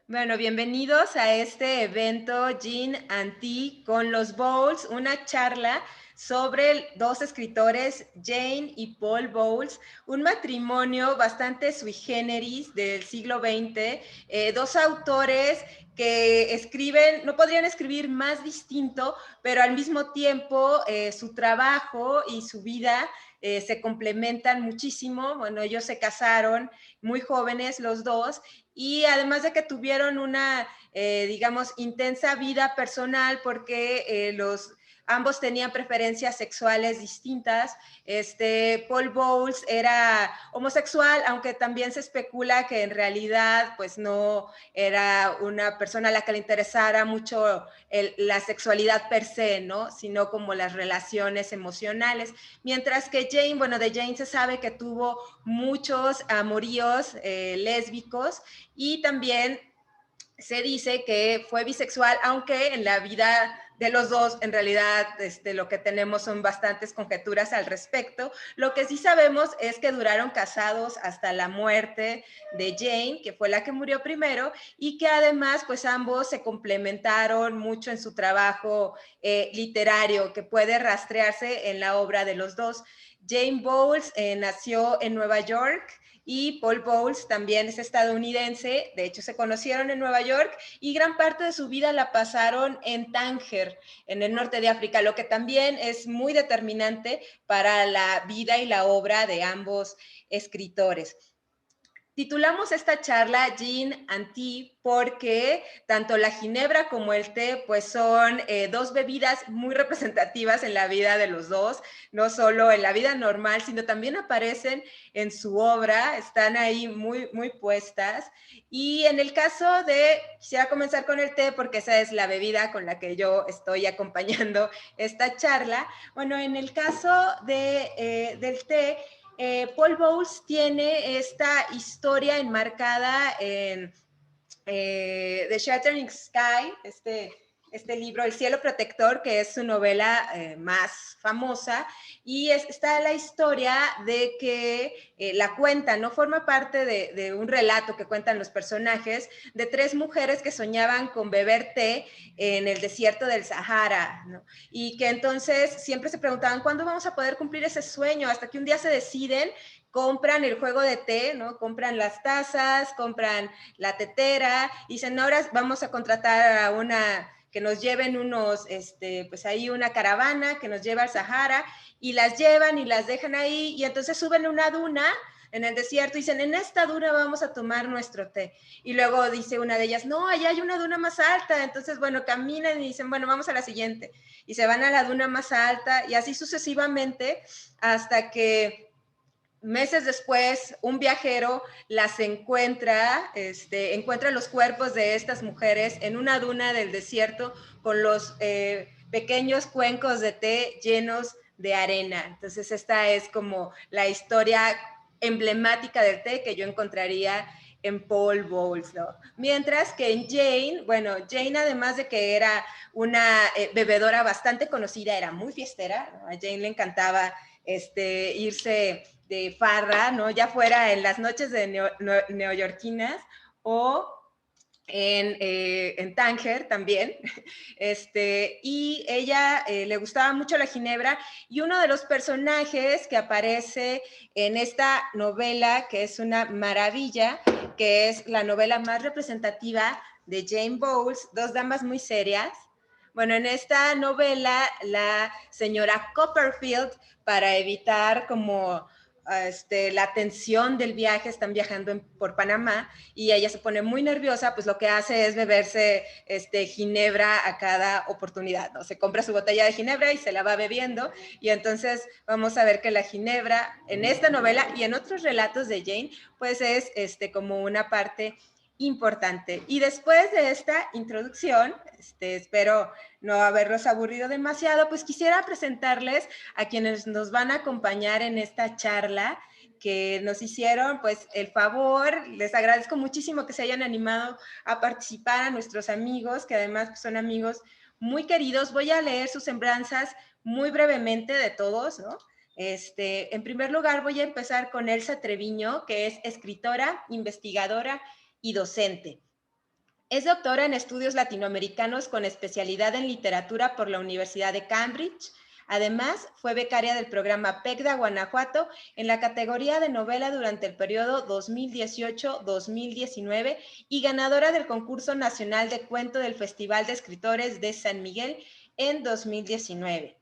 Bueno, bienvenidos a este evento Jean and Tea con los Bowles, una charla sobre dos escritores, Jane y Paul Bowles, un matrimonio bastante sui generis del siglo XX, dos autores que escriben, no podrían escribir más distinto, pero al mismo tiempo su trabajo y su vida se complementan muchísimo. Bueno, ellos se casaron muy jóvenes los dos y además de que tuvieron una, digamos, intensa vida personal porque ambos tenían preferencias sexuales distintas. Paul Bowles era homosexual, aunque también se especula que en realidad pues no era una persona a la que le interesara mucho la sexualidad per se, ¿no? Sino como las relaciones emocionales. Mientras que Jane, bueno, de Jane se sabe que tuvo muchos amoríos lésbicos y también se dice que fue bisexual, aunque en la vida de los dos, en realidad, lo que tenemos son bastantes conjeturas al respecto. Lo que sí sabemos es que duraron casados hasta la muerte de Jane, que fue la que murió primero, y que además, pues ambos se complementaron mucho en su trabajo literario, que puede rastrearse en la obra de los dos. Jane Bowles nació en Nueva York, y Paul Bowles también es estadounidense, de hecho se conocieron en Nueva York y gran parte de su vida la pasaron en Tánger, en el norte de África, lo que también es muy determinante para la vida y la obra de ambos escritores. Titulamos esta charla Gin and Tea porque tanto la ginebra como el té pues son dos bebidas muy representativas en la vida de los dos, no solo en la vida normal, sino también aparecen en su obra, están ahí muy, muy puestas. Y en el caso quisiera comenzar con el té porque esa es la bebida con la que yo estoy acompañando esta charla. Bueno, en el caso del té, Paul Bowles tiene esta historia enmarcada en The Shattering Sky, este libro, El cielo protector, que es su novela más famosa, y está la historia de que la cuenta, no forma parte de un relato que cuentan los personajes, de tres mujeres que soñaban con beber té en el desierto del Sahara, ¿no? Y que entonces siempre se preguntaban, ¿cuándo vamos a poder cumplir ese sueño? Hasta que un día se deciden, compran el juego de té, ¿no? Compran las tazas, compran la tetera, y dicen, ahora vamos a contratar a una que nos lleven pues ahí una caravana que nos lleva al Sahara, y las llevan y las dejan ahí, y entonces suben una duna en el desierto y dicen, en esta duna vamos a tomar nuestro té. Y luego dice una de ellas, no, allá hay una duna más alta. Entonces, bueno, caminan y dicen, bueno, vamos a la siguiente. Y se van a la duna más alta y así sucesivamente hasta que meses después, un viajero las encuentra los cuerpos de estas mujeres en una duna del desierto con los pequeños cuencos de té llenos de arena. Entonces esta es como la historia emblemática del té que yo encontraría en Paul Bowles, ¿no? Mientras que en Jane, bueno, Jane además de que era una bebedora bastante conocida, era muy fiestera, ¿no? A Jane le encantaba irse de farra, ¿no? Ya fuera en las noches de neoyorquinas o en Tánger también, y ella le gustaba mucho la ginebra, y uno de los personajes que aparece en esta novela, que es una maravilla, que es la novela más representativa de Jane Bowles, Dos damas muy serias. Bueno, en esta novela la señora Copperfield, para evitar como la tensión del viaje, están viajando por Panamá y ella se pone muy nerviosa, pues lo que hace es beberse ginebra a cada oportunidad, ¿no? Se compra su botella de ginebra y se la va bebiendo, y entonces vamos a ver que la ginebra en esta novela y en otros relatos de Jane, pues es como una parte importante. Y después de esta introducción, espero no haberlos aburrido demasiado, pues quisiera presentarles a quienes nos van a acompañar en esta charla, que nos hicieron pues el favor. Les agradezco muchísimo que se hayan animado a participar, a nuestros amigos, que además pues, son amigos muy queridos. Voy a leer sus semblanzas muy brevemente de todos, ¿no? En primer lugar voy a empezar con Elsa Treviño, que es escritora, investigadora y docente. Es doctora en estudios latinoamericanos con especialidad en literatura por la Universidad de Cambridge. Además, fue becaria del programa PECDA Guanajuato en la categoría de novela durante el periodo 2018-2019 y ganadora del concurso nacional de cuento del Festival de Escritores de San Miguel en 2019.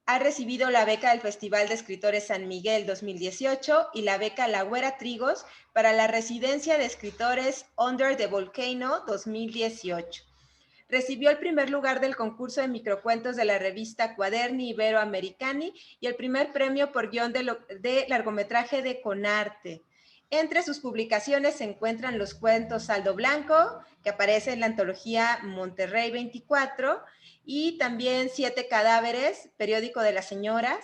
Ha recibido la beca del Festival de Escritores San Miguel 2018 y la beca La Güera Trigos para la residencia de escritores Under the Volcano 2018. Recibió el primer lugar del concurso de microcuentos de la revista Cuaderni Iberoamericani y el primer premio por guión de largometraje de Conarte. Entre sus publicaciones se encuentran los cuentos Saldo Blanco, que aparece en la antología Monterrey 24, y también Siete Cadáveres, periódico de las señoras,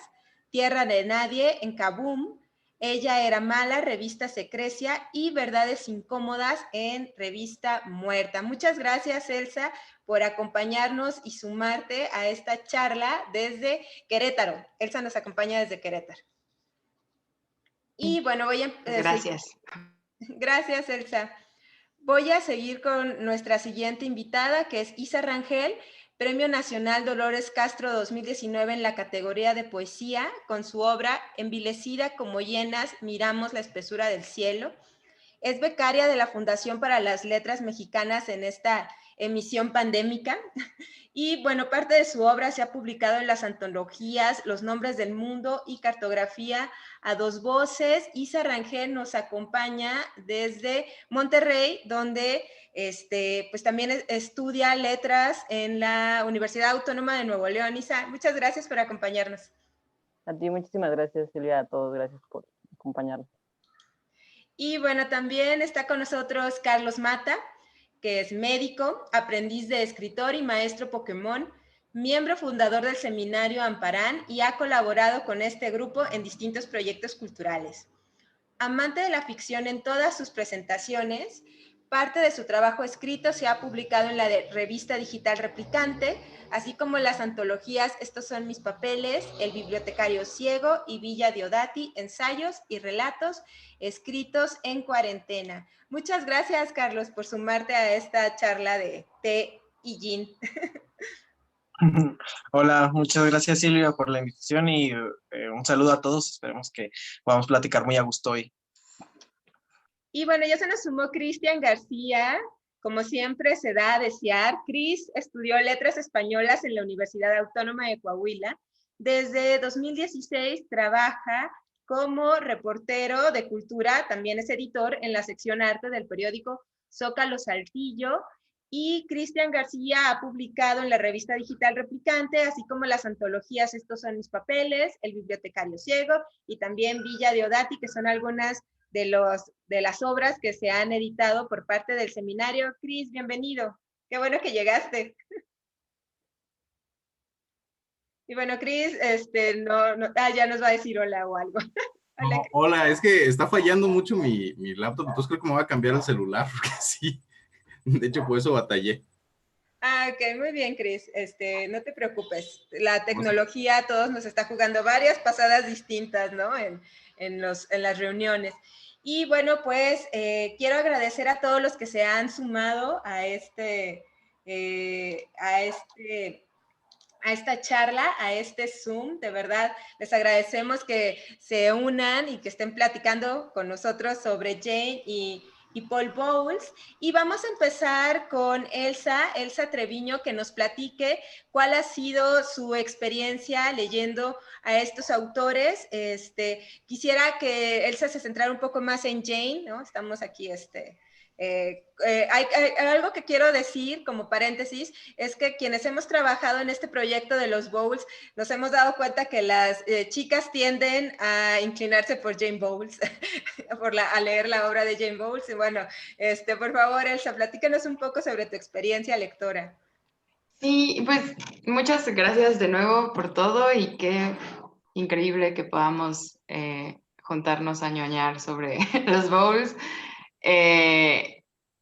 Tierra de Nadie en Kaboom, Ella era mala, revista Secrecia, y Verdades incómodas en revista Muerta. Muchas gracias, Elsa, por acompañarnos y sumarte a esta charla desde Querétaro. Elsa nos acompaña desde Querétaro. Y bueno, voy a... Gracias. Gracias, Elsa. Voy a seguir con nuestra siguiente invitada, que es Isa Rangel, Premio Nacional Dolores Castro 2019 en la categoría de poesía, con su obra Envilecida como llenas, miramos la espesura del cielo. Es becaria de la Fundación para las Letras Mexicanas en esta emisión pandémica. Y bueno, parte de su obra se ha publicado en las antologías Los Nombres del Mundo y Cartografía a dos voces. Isa Rangel nos acompaña desde Monterrey, donde pues también estudia letras en la Universidad Autónoma de Nuevo León. Isa, muchas gracias por acompañarnos. A ti muchísimas gracias, Silvia, a todos, gracias por acompañarnos. Y bueno, también está con nosotros Carlos Mata, que es médico, aprendiz de escritor y maestro Pokémon, miembro fundador del seminario Amparán y ha colaborado con este grupo en distintos proyectos culturales. Amante de la ficción en todas sus presentaciones, parte de su trabajo escrito se ha publicado en la revista digital Replicante, así como las antologías Estos son mis papeles, El bibliotecario ciego y Villa Diodati, ensayos y relatos escritos en cuarentena. Muchas gracias, Carlos, por sumarte a esta charla de té y gin. Hola, muchas gracias, Silvia, por la invitación y un saludo a todos. Esperemos que podamos platicar muy a gusto hoy. Y bueno, ya se nos sumó Cristian García. Como siempre se da a desear. Cris estudió letras españolas en la Universidad Autónoma de Coahuila. Desde 2016 trabaja como reportero de cultura, también es editor en la sección arte del periódico Zócalo Saltillo. Y Cristian García ha publicado en la revista digital Replicante, así como las antologías Estos son mis papeles, El bibliotecario ciego y también Villa Diodati, que son algunas de las obras que se han editado por parte del seminario. Cris, bienvenido. Qué bueno que llegaste. Y bueno, Cris, ya nos va a decir hola o algo. Hola, no, hola, es que está fallando mucho mi laptop, entonces creo que me voy a cambiar el celular, porque sí, de hecho por eso batallé. Ah, ok, muy bien, Cris. No te preocupes. La tecnología a todos nos está jugando varias pasadas distintas, ¿no? En las reuniones. Y bueno, pues quiero agradecer a todos los que se han sumado a esta charla, a este Zoom. De verdad, les agradecemos que se unan y que estén platicando con nosotros sobre Jane y Paul Bowles. Y vamos a empezar con Elsa Treviño, que nos platique cuál ha sido su experiencia leyendo a estos autores. Quisiera que Elsa se centrara un poco más en Jane, ¿no? Estamos aquí, hay algo que quiero decir como paréntesis, es que quienes hemos trabajado en este proyecto de los Bowles, nos hemos dado cuenta que las chicas tienden a inclinarse por Jane Bowles, a leer la obra de Jane Bowles. Y bueno, por favor, Elsa, platícanos un poco sobre tu experiencia lectora. Sí, pues muchas gracias de nuevo por todo y qué increíble que podamos juntarnos a ñoñar sobre los Bowles.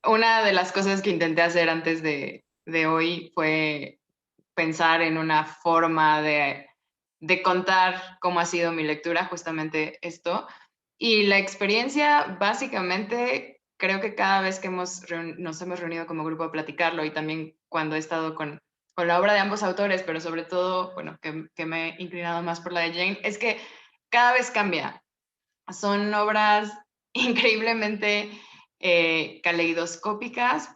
Una de las cosas que intenté hacer antes de hoy fue pensar en una forma de contar cómo ha sido mi lectura, justamente esto. Y la experiencia básicamente creo que cada vez que nos hemos reunido como grupo a platicarlo, y también cuando he estado con la obra de ambos autores, pero sobre todo, bueno, que me he inclinado más por la de Jane, es que cada vez cambia. Son obras increíblemente caleidoscópicas,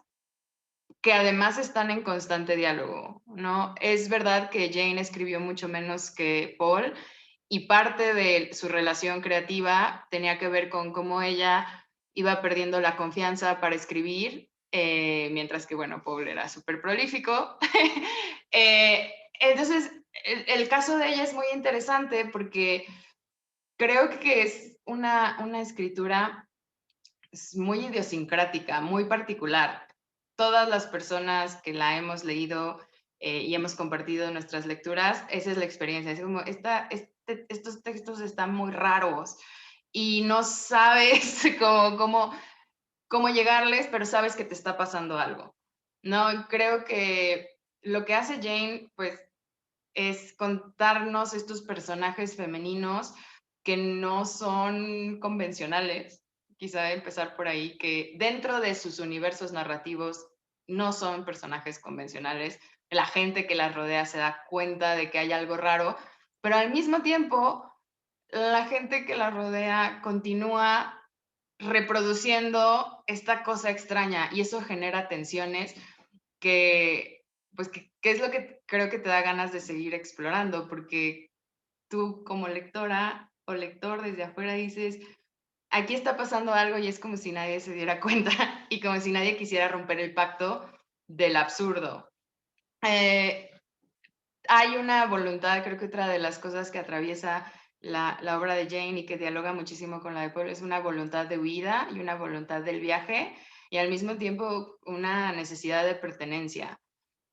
que además están en constante diálogo, ¿no? Es verdad que Jane escribió mucho menos que Paul, y parte de su relación creativa tenía que ver con cómo ella iba perdiendo la confianza para escribir, mientras que, bueno, Paul era súper prolífico. Entonces, el caso de ella es muy interesante porque creo que es una escritura muy idiosincrática, muy particular. Todas las personas que la hemos leído y hemos compartido nuestras lecturas, esa es la experiencia. Es como, estos textos están muy raros y no sabes cómo llegarles, pero sabes que te está pasando algo. No, creo que lo que hace Jane, pues, es contarnos estos personajes femeninos que no son convencionales, quizá empezar por ahí, que dentro de sus universos narrativos no son personajes convencionales. La gente que las rodea se da cuenta de que hay algo raro, pero al mismo tiempo la gente que la rodea continúa reproduciendo esta cosa extraña, y eso genera tensiones que, pues, que es lo que creo que te da ganas de seguir explorando, porque tú como lectora o lector desde afuera dices, aquí está pasando algo, y es como si nadie se diera cuenta y como si nadie quisiera romper el pacto del absurdo. Hay una voluntad, creo que otra de las cosas que atraviesa la obra de Jane y que dialoga muchísimo con la de Paul es una voluntad de huida y una voluntad del viaje, y al mismo tiempo una necesidad de pertenencia.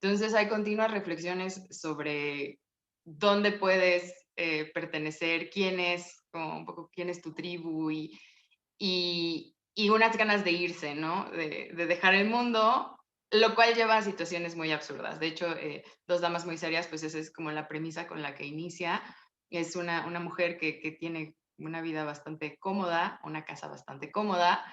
Entonces hay continuas reflexiones sobre dónde puedes pertenecer, quién es, como un poco quién es tu tribu, y unas ganas de irse, ¿no? De dejar el mundo, lo cual lleva a situaciones muy absurdas. De hecho, Dos damas muy serias, pues esa es como la premisa con la que inicia. Es una mujer que tiene una vida bastante cómoda, una casa bastante cómoda.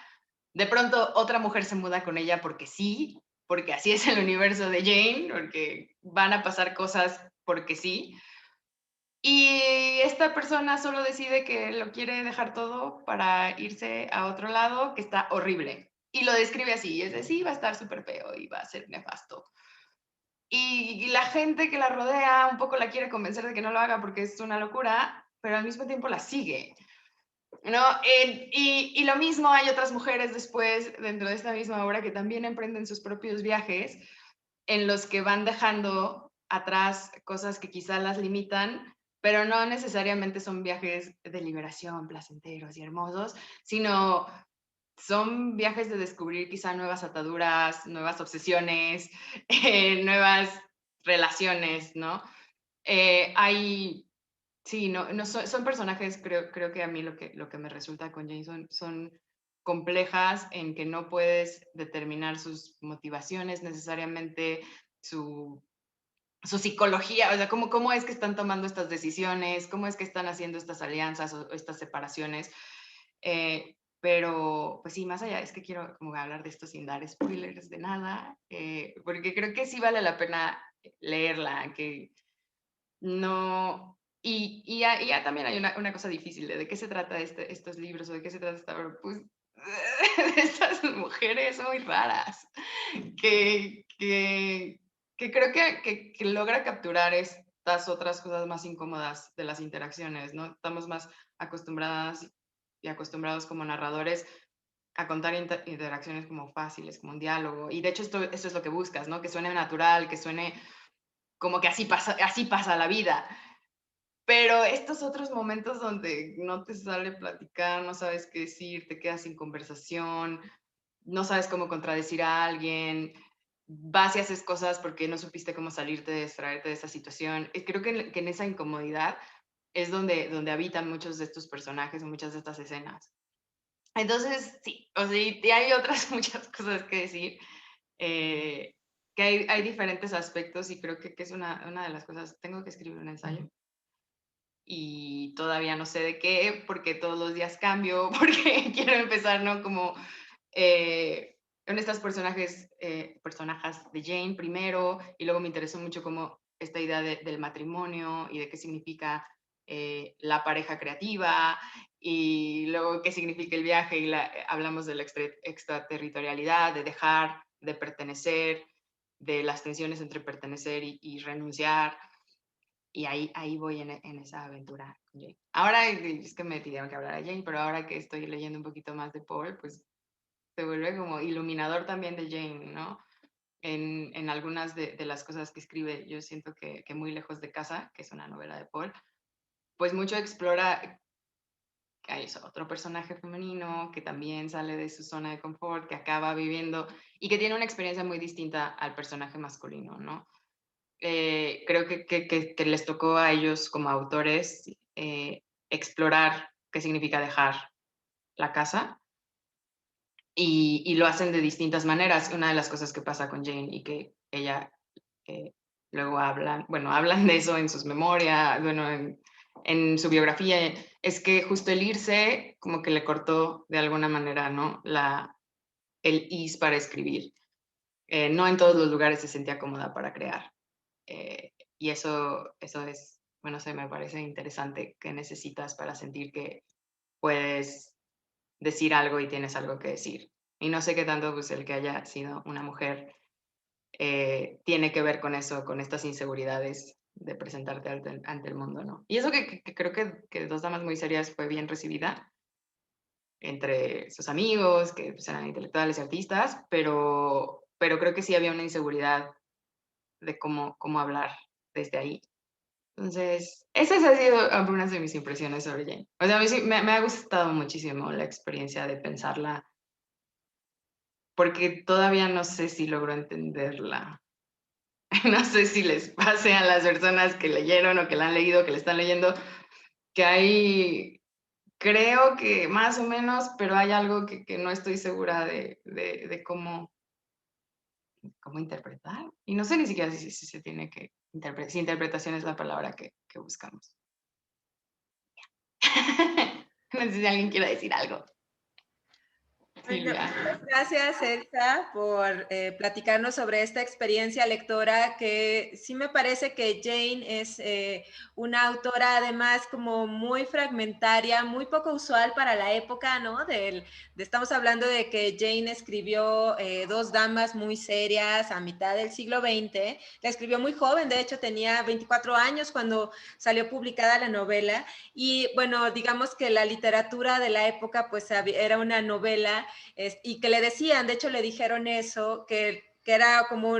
De pronto otra mujer se muda con ella porque sí, porque así es el universo de Jane, porque van a pasar cosas porque sí. Y esta persona solo decide que lo quiere dejar todo para irse a otro lado, que está horrible. Y lo describe así, es decir, va a estar súper feo y va a ser nefasto. Y la gente que la rodea un poco la quiere convencer de que no lo haga porque es una locura, pero al mismo tiempo la sigue, ¿no? Y lo mismo hay otras mujeres después dentro de esta misma obra que también emprenden sus propios viajes en los que van dejando atrás cosas que quizá las limitan, pero no necesariamente son viajes de liberación placenteros y hermosos, sino son viajes de descubrir quizá nuevas ataduras, nuevas obsesiones, nuevas relaciones, ¿no? Hay, sí, no son personajes, creo que a mí lo que me resulta con Jason son complejas, en que no puedes determinar sus motivaciones necesariamente, su psicología, o sea, cómo es que están tomando estas decisiones, cómo es que están haciendo estas alianzas o estas separaciones. Pero, pues sí, más allá, es que quiero como hablar de esto sin dar spoilers de nada, porque creo que sí vale la pena leerla, que no... ya también hay una cosa difícil de qué se trata estos libros, o de qué se trata esta obra, pues de estas mujeres muy raras que, que, que creo que logra capturar estas otras cosas más incómodas de las interacciones, ¿no? Estamos más acostumbradas y acostumbrados como narradores a contar interacciones como fáciles, como un diálogo, y de hecho esto es lo que buscas, ¿no? Que suene natural, que suene como que así pasa la vida. Pero estos otros momentos donde no te sale platicar, no sabes qué decir, te quedas sin conversación, no sabes cómo contradecir a alguien, vas y haces cosas porque no supiste cómo salirte, distraerte de esa situación. Y creo que en esa incomodidad es donde habitan muchos de estos personajes, muchas de estas escenas. Entonces, sí, o sea, y hay otras muchas cosas que decir, que hay diferentes aspectos, y creo que es una de las cosas. Tengo que escribir un ensayo y todavía no sé de qué, porque todos los días cambio, porque quiero empezar, ¿no? Como en estos personajes de Jane primero, y luego me interesó mucho como esta idea del matrimonio y de qué significa la pareja creativa, y luego qué significa el viaje, y hablamos de la extraterritorialidad, de dejar, de pertenecer, de las tensiones entre pertenecer y renunciar, y ahí voy en esa aventura con Jane. Ahora es que me pidieron que hablara Jane, pero ahora que estoy leyendo un poquito más de Paul, pues se vuelve como iluminador también de Jane, ¿no? En algunas de las cosas que escribe, yo siento que Muy lejos de casa, que es una novela de Paul, pues mucho explora que hay otro personaje femenino que también sale de su zona de confort, que acaba viviendo y que tiene una experiencia muy distinta al personaje masculino, ¿no? Creo que les tocó a ellos como autores explorar qué significa dejar la casa, y lo hacen de distintas maneras. Una de las cosas que pasa con Jane y que ella luego hablan de eso en sus memorias, bueno, en su biografía, es que justo el irse como que le cortó de alguna manera, ¿no? El is para escribir. No en todos los lugares se sentía cómoda para crear. Y eso es, bueno, me parece interesante, que necesitas para sentir que puedes decir algo y tienes algo que decir. Y no sé qué tanto pues, el que haya sido una mujer tiene que ver con eso, con estas inseguridades de presentarte ante el mundo, ¿no? Y eso que creo que Dos damas muy serias fue bien recibida entre sus amigos, que pues, eran intelectuales y artistas, pero creo que sí había una inseguridad de cómo hablar desde ahí. Entonces, esas han sido algunas de mis impresiones sobre Jane. O sea, a mí sí me ha gustado muchísimo la experiencia de pensarla, porque todavía no sé si logro entenderla. No sé si les pase a las personas que leyeron o que la han leído, que la están leyendo, que hay, creo que más o menos, pero hay algo que no estoy segura de cómo interpretar. Y no sé ni siquiera si se tiene que interpretar, si interpretación es la palabra que buscamos. No sé si alguien quiere decir algo. Bueno, Silvia. muchas gracias, Elsa, por platicarnos sobre esta experiencia lectora, que sí me parece que Jane es una autora además como muy fragmentaria, muy poco usual para la época, ¿no? Estamos hablando de que Jane escribió Dos damas muy serias a mitad del siglo XX, la escribió muy joven, de hecho tenía 24 años cuando salió publicada la novela, y bueno, digamos que la literatura de la época pues era una novela y que le decían, de hecho le dijeron eso, que era como,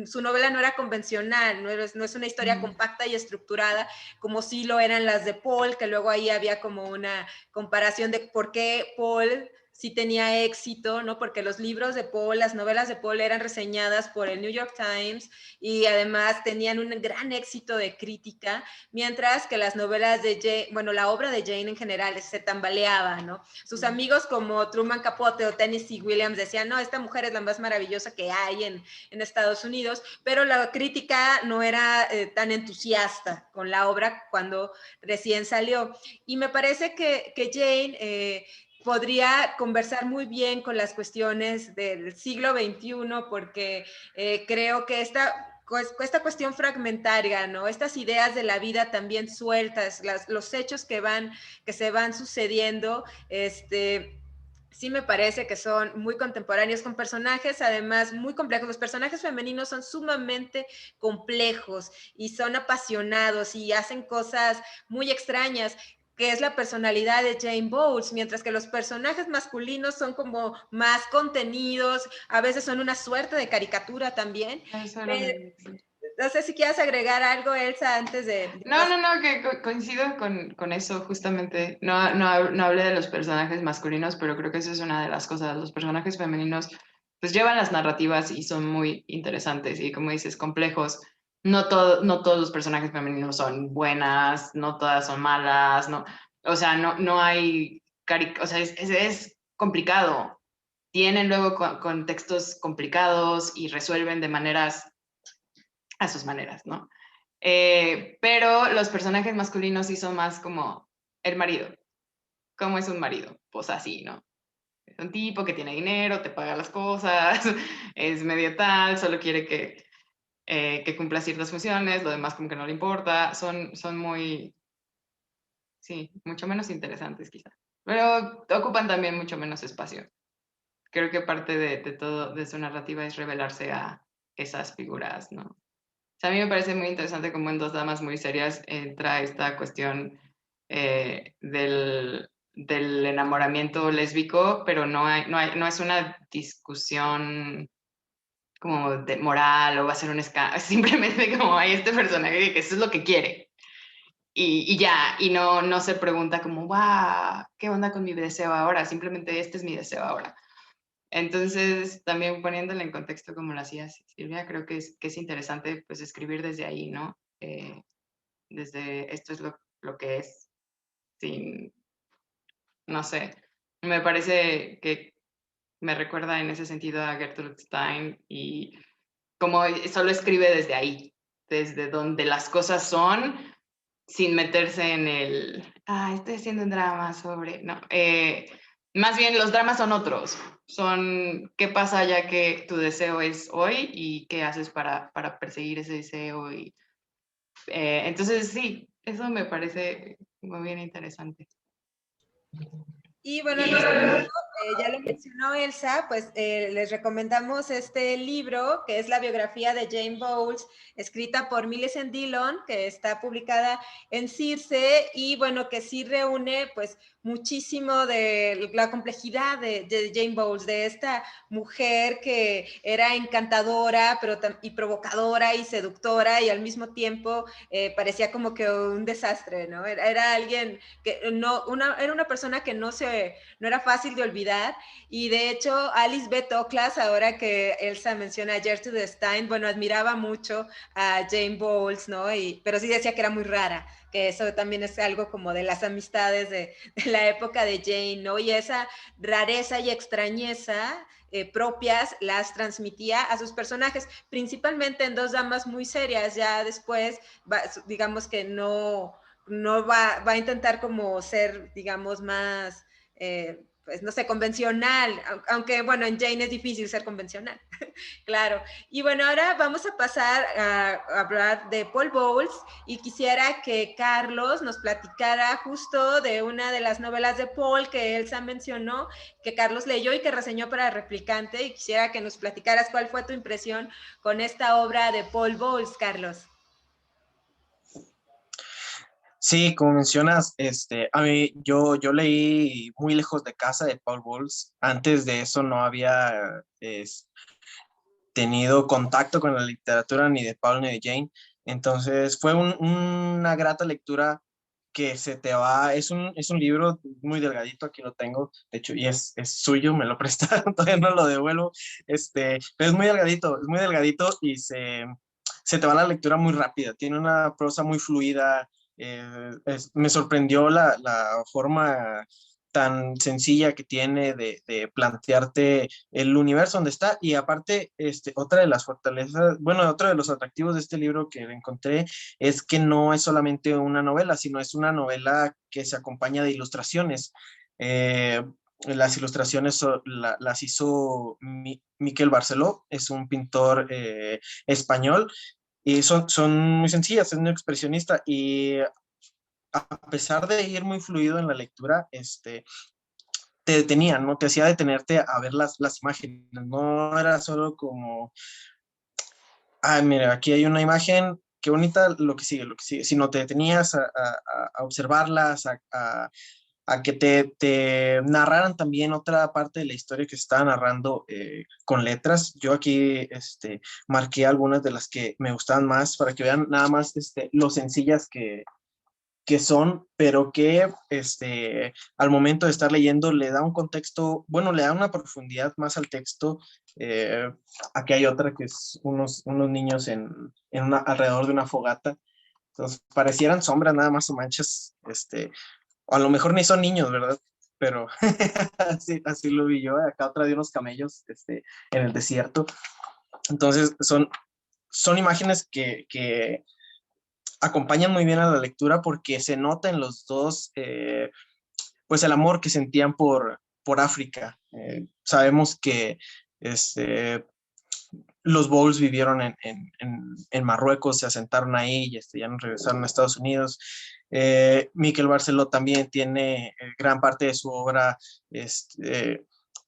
su novela no era convencional, no es una historia compacta y estructurada, como sí lo eran las de Paul, que luego ahí había como una comparación de por qué Paul sí tenía éxito, ¿no? Porque los libros de Paul, las novelas de Paul eran reseñadas por el New York Times y además tenían un gran éxito de crítica, mientras que las novelas de Jane, bueno, la obra de Jane en general se tambaleaba, ¿no? Sus amigos como Truman Capote o Tennessee Williams decían, no, esta mujer es la más maravillosa que hay en Estados Unidos, pero la crítica no era tan entusiasta con la obra cuando recién salió. Y me parece que Jane podría conversar muy bien con las cuestiones del siglo XXI, porque creo que esta cuestión fragmentaria, ¿no? Estas ideas de la vida también sueltas, los hechos que se van sucediendo, sí me parece que son muy contemporáneos, con personajes además muy complejos. Los personajes femeninos son sumamente complejos y son apasionados y hacen cosas muy extrañas, que es la personalidad de Jane Bowles, mientras que los personajes masculinos son como más contenidos, a veces son una suerte de caricatura también. No sé si quieres agregar algo, Elsa, antes de... No, que coincido con eso justamente. No hablé de los personajes masculinos, pero creo que eso es una de las cosas. Los personajes femeninos pues llevan las narrativas y son muy interesantes y, como dices, complejos. No todos los personajes femeninos son buenas, no todas son malas, no, o sea, no hay, o sea, es complicado. Tienen luego contextos complicados y resuelven de maneras, a sus maneras, ¿no? Pero los personajes masculinos sí son más como el marido. ¿Cómo es un marido? Pues así, ¿no? Es un tipo que tiene dinero, te paga las cosas, es medio tal, solo quiere que cumpla ciertas funciones, lo demás como que no le importa. Son muy, sí, mucho menos interesantes quizá. Pero ocupan también mucho menos espacio. Creo que parte de todo, de su narrativa es revelarse a esas figuras, ¿no? O sea, a mí me parece muy interesante cómo en Dos damas muy serias entra esta cuestión del enamoramiento lésbico, pero no es una discusión como de moral o va a ser un escándalo, simplemente como hay este personaje que eso es lo que quiere. Y ya, y no se pregunta como, wow, ¿qué onda con mi deseo ahora? Simplemente este es mi deseo ahora. Entonces, también poniéndole en contexto como lo hacía Silvia, creo que es interesante pues escribir desde ahí, ¿no? Desde esto es lo que es, sin, no sé, me parece que me recuerda en ese sentido a Gertrude Stein y como solo escribe desde ahí, desde donde las cosas son, sin meterse en estoy haciendo un drama sobre, no, más bien los dramas son otros, son qué pasa ya que tu deseo es hoy y qué haces para perseguir ese deseo. Y, entonces sí, eso me parece muy bien interesante. Y bueno, ya lo mencionó Elsa, pues les recomendamos este libro, que es la biografía de Jane Bowles, escrita por Millicent Dillon, que está publicada en Circe, y bueno, que sí reúne pues muchísimo de la complejidad de Jane Bowles, de esta mujer que era encantadora, pero y provocadora y seductora, y al mismo tiempo parecía como que un desastre, ¿no? Era alguien que era una persona que no era fácil de olvidar, y de hecho Alice B. Toklas, ahora que Elsa menciona a Gertrude Stein, bueno, admiraba mucho a Jane Bowles, ¿no? Pero sí decía que era muy rara, que eso también es algo como de las amistades de la época de Jane, ¿no? Y esa rareza y extrañeza propias las transmitía a sus personajes, principalmente en Dos damas muy serias. Ya después, digamos que no va a intentar como ser, digamos, más pues no sé, convencional, aunque bueno, en Jane es difícil ser convencional, claro. Y bueno, ahora vamos a pasar a hablar de Paul Bowles, y quisiera que Carlos nos platicara justo de una de las novelas de Paul que Elsa mencionó, que Carlos leyó y que reseñó para Replicante, y quisiera que nos platicaras cuál fue tu impresión con esta obra de Paul Bowles, Carlos. Sí, como mencionas, a mí, yo leí Muy lejos de casa de Paul Bowles. Antes de eso no había tenido contacto con la literatura ni de Paul ni de Jane. Entonces fue una grata lectura que se te va, es un libro muy delgadito, aquí lo tengo, de hecho, y es suyo, me lo prestaron, todavía no lo devuelvo, pero es muy delgadito y se te va la lectura muy rápida, tiene una prosa muy fluida, me sorprendió la forma tan sencilla que tiene de plantearte el universo donde está. Y aparte, otra de las fortalezas, bueno, otro de los atractivos de este libro que encontré es que no es solamente una novela, sino es una novela que se acompaña de ilustraciones. Las ilustraciones las hizo Miquel Barceló, es un pintor español, y son muy sencillas, es un expresionista, y a pesar de ir muy fluido en la lectura, te detenía, ¿no? Te hacía detenerte a ver las imágenes, no era solo como, ay, mira, aquí hay una imagen, qué bonita, lo que sigue, sino te detenías a observarlas, a que te narraran también otra parte de la historia que se estaba narrando con letras. Yo aquí marqué algunas de las que me gustaban más para que vean nada más lo sencillas que son, pero que al momento de estar leyendo le da un contexto, bueno, le da una profundidad más al texto. Aquí hay otra que es unos niños alrededor de una fogata. Entonces, parecieran sombras nada más o manchas, o a lo mejor ni son niños, ¿verdad? Pero así lo vi yo. Acá otra de unos camellos en el desierto. Entonces, son imágenes que acompañan muy bien a la lectura porque se nota en los dos, pues el amor que sentían por por África. Sabemos que los Bowles vivieron en Marruecos, se asentaron ahí y ya no regresaron a Estados Unidos. Miquel Barceló también tiene gran parte de su obra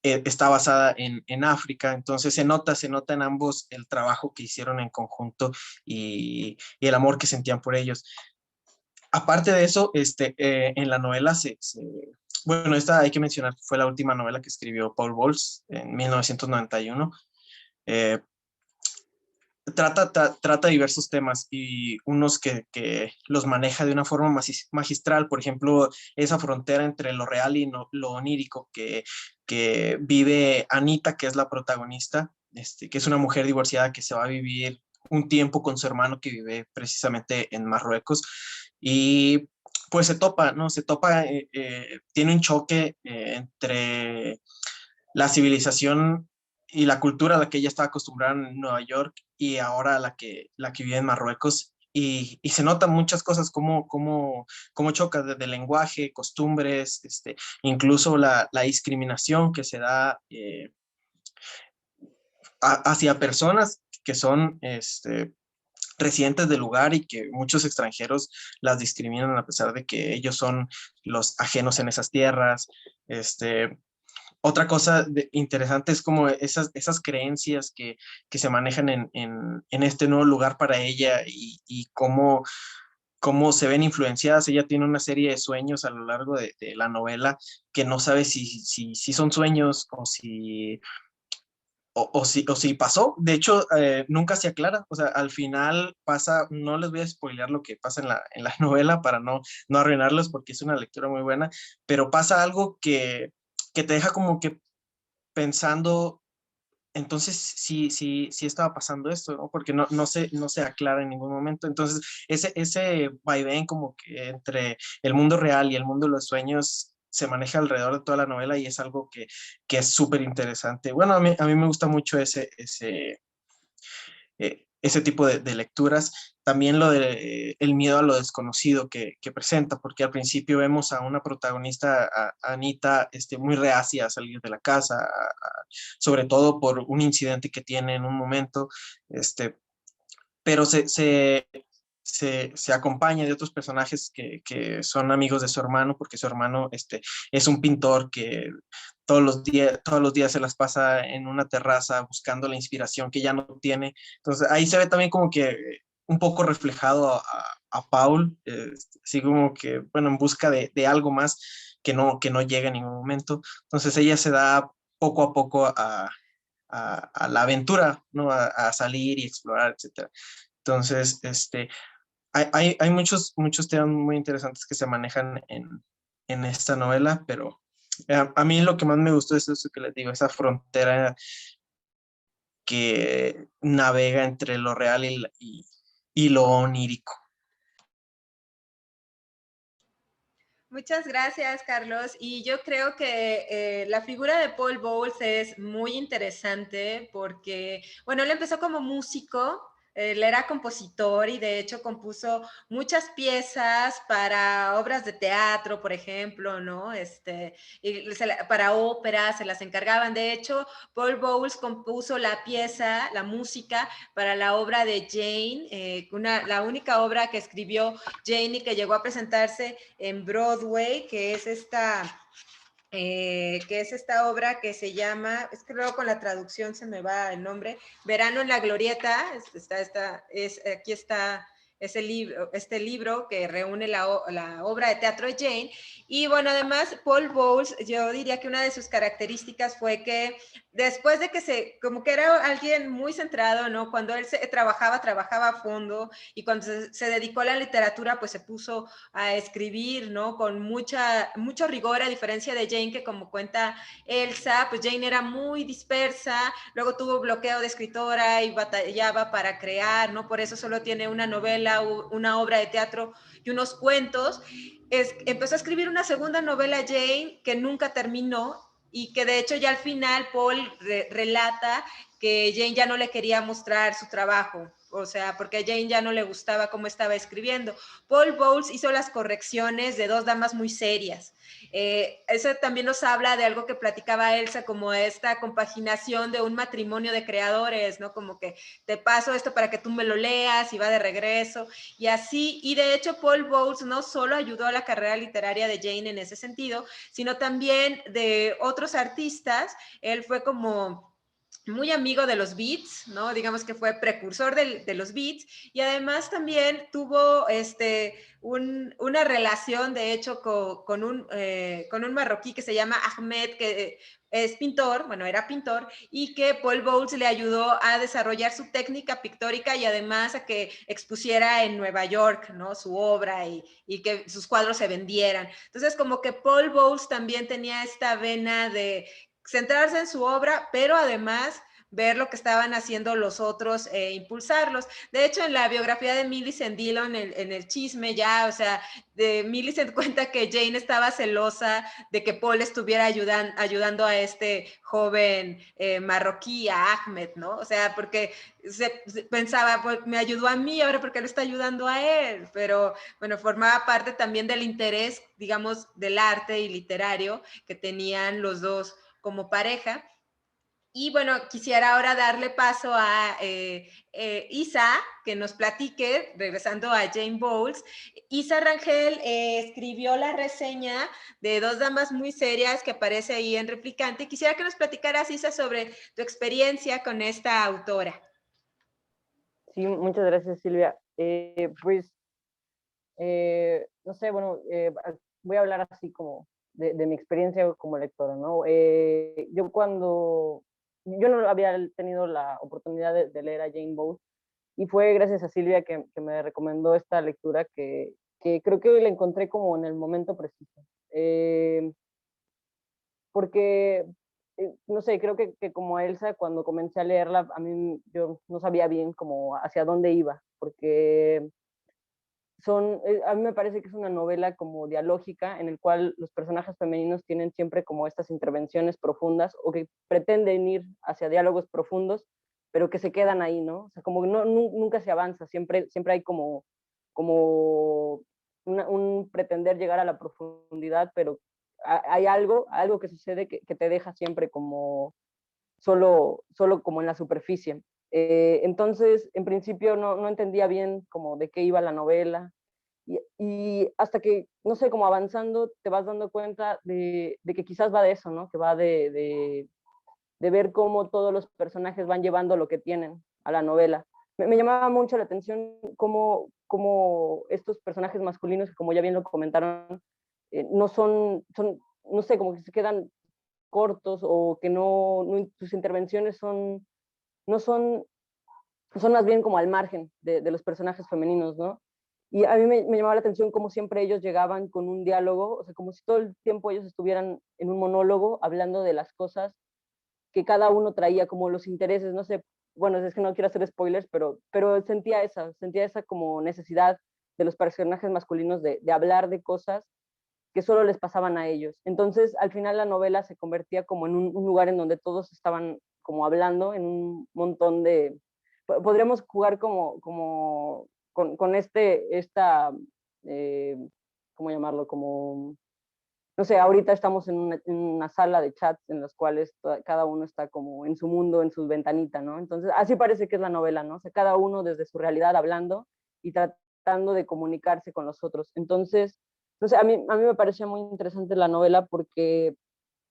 está basada en África, entonces se nota en ambos el trabajo que hicieron en conjunto y el amor que sentían por ellos. Aparte de eso, en la novela bueno, esta hay que mencionar, fue la última novela que escribió Paul Bowles en 1991. Trata diversos temas y unos que los maneja de una forma magistral, por ejemplo, esa frontera entre lo real y lo onírico que vive Anita, que es la protagonista, que es una mujer divorciada que se va a vivir un tiempo con su hermano que vive precisamente en Marruecos y pues se topa, ¿no? Tiene un choque entre la civilización y la cultura a la que ella estaba acostumbrada en Nueva York y ahora la que vive en Marruecos. Y se notan muchas cosas, cómo choca desde lenguaje, costumbres, incluso la discriminación que se da hacia personas que son residentes del lugar y que muchos extranjeros las discriminan a pesar de que ellos son los ajenos en esas tierras. Otra cosa interesante es como esas creencias que se manejan en este nuevo lugar para ella y cómo se ven influenciadas. Ella tiene una serie de sueños a lo largo de la novela que no sabe si son sueños o si pasó. De hecho, nunca se aclara. O sea, al final pasa, no les voy a spoilear lo que pasa en la novela para no arruinarlos porque es una lectura muy buena, pero pasa algo que te deja como que pensando, entonces sí estaba pasando esto, ¿no? Porque no se aclara en ningún momento. Entonces, ese vaivén como que entre el mundo real y el mundo de los sueños se maneja alrededor de toda la novela y es algo que es súper interesante. Bueno, a mí me gusta mucho ese tipo de lecturas. También el miedo a lo desconocido que presenta, porque al principio vemos a una protagonista, a Anita, muy reacia a salir de la casa, sobre todo por un incidente que tiene en un momento, pero se acompaña de otros personajes que son amigos de su hermano, porque su hermano es un pintor que todos los días se las pasa en una terraza buscando la inspiración que ya no tiene. Entonces ahí se ve también como que un poco reflejado a Paul, así como que, bueno, en busca de algo más que no llega en ningún momento. Entonces ella se da poco a poco a la aventura, ¿no? A salir y explorar, etcétera. Entonces, hay muchos temas muy interesantes que se manejan en esta novela, pero a mí lo que más me gustó es eso que les digo, esa frontera que navega entre lo real y lo onírico. Muchas gracias, Carlos. Y yo creo que la figura de Paul Bowles es muy interesante porque, bueno, él empezó como músico, él era compositor y de hecho compuso muchas piezas para obras de teatro, por ejemplo, ¿no? Para óperas se las encargaban. De hecho, Paul Bowles compuso la música para la obra de Jane, la única obra que escribió Jane y que llegó a presentarse en Broadway, que es esta obra que se llama, es que luego con la traducción se me va el nombre, Verano en la Glorieta. Aquí está este libro que reúne la obra de teatro de Jane. Y bueno, además Paul Bowles, yo diría que una de sus características fue que después de que como que era alguien muy centrado, ¿no? Cuando él trabajaba a fondo, y cuando se dedicó a la literatura, pues se puso a escribir, ¿no? Con mucho rigor, a diferencia de Jane, que como cuenta Elsa, pues Jane era muy dispersa, luego tuvo bloqueo de escritora y batallaba para crear, ¿no? Por eso solo tiene una novela, una obra de teatro y unos cuentos. Empezó a escribir una segunda novela, Jane, que nunca terminó, y que de hecho ya al final Paul relata que Jane ya no le quería mostrar su trabajo. o sea, porque a Jane ya no le gustaba cómo estaba escribiendo. Paul Bowles hizo las correcciones de Dos damas muy serias. Eso también nos habla de algo que platicaba Elsa, como esta compaginación de un matrimonio de creadores, ¿no? Como que te paso esto para que tú me lo leas y va de regreso, y así. Y de hecho Paul Bowles no solo ayudó a la carrera literaria de Jane en ese sentido, sino también de otros artistas. Él fue como muy amigo de los Beats, ¿no? Digamos que fue precursor de los Beats, y además también tuvo una relación, de hecho, con un marroquí que se llama Ahmed, que es pintor, bueno, era pintor, y que Paul Bowles le ayudó a desarrollar su técnica pictórica y además a que expusiera en Nueva York, ¿no? Su obra y que sus cuadros se vendieran. Entonces, como que Paul Bowles también tenía esta vena de centrarse en su obra, pero además ver lo que estaban haciendo los otros e impulsarlos. De hecho, en la biografía de Millicent Dillon, en el chisme ya, o sea, de Millicent cuenta que Jane estaba celosa de que Paul estuviera ayudando a este joven marroquí, a Ahmed, ¿no? O sea, porque se pensaba, pues me ayudó a mí, ahora porque lo está ayudando a él, pero bueno, formaba parte también del interés, digamos, del arte y literario que tenían los dos como pareja. Y bueno, quisiera ahora darle paso a Isa, que nos platique, regresando a Jane Bowles. Isa Rangel escribió la reseña de Dos damas muy serias que aparece ahí en Replicante. Quisiera que nos platicaras, Isa, sobre tu experiencia con esta autora. Sí, muchas gracias, Silvia. No sé, bueno, voy a hablar así como de mi experiencia como lectora, ¿no? Yo no había tenido la oportunidad de leer a Jane Bowles, y fue gracias a Silvia que me recomendó esta lectura que creo que la encontré como en el momento preciso. Porque, no sé, creo que como Elsa, cuando comencé a leerla, yo no sabía bien como hacia dónde iba, porque a mí me parece que es una novela como dialógica, en el cual los personajes femeninos tienen siempre como estas intervenciones profundas, o que pretenden ir hacia diálogos profundos, pero que se quedan ahí, ¿no? O sea, como que nunca se avanza, siempre hay como un pretender llegar a la profundidad, pero hay algo que sucede que te deja siempre como solo como en la superficie. Entonces, en principio no entendía bien como de qué iba la novela, y hasta que, no sé, como avanzando, te vas dando cuenta de que quizás va de eso, ¿no? Que va de ver cómo todos los personajes van llevando lo que tienen a la novela. Me llamaba mucho la atención cómo estos personajes masculinos, que como ya bien lo comentaron, no no sé, como que se quedan cortos, o que sus intervenciones no son más bien como al margen de los personajes femeninos, ¿no? Y a mí me llamaba la atención cómo siempre ellos llegaban con un diálogo, o sea, como si todo el tiempo ellos estuvieran en un monólogo hablando de las cosas que cada uno traía, como los intereses, no sé, bueno, es que no quiero hacer spoilers, pero sentía esa como necesidad de los personajes masculinos de hablar de cosas que solo les pasaban a ellos. Entonces, al final la novela se convertía como en un lugar en donde todos estaban como hablando en un montón podríamos jugar como con ¿cómo llamarlo? Como, no sé, ahorita estamos en una sala de chats en las cuales cada uno está como en su mundo, en su ventanita, ¿no? Entonces, así parece que es la novela, ¿no? O sea, cada uno desde su realidad hablando y tratando de comunicarse con los otros. Entonces, no sé, a mí me parecía muy interesante la novela, porque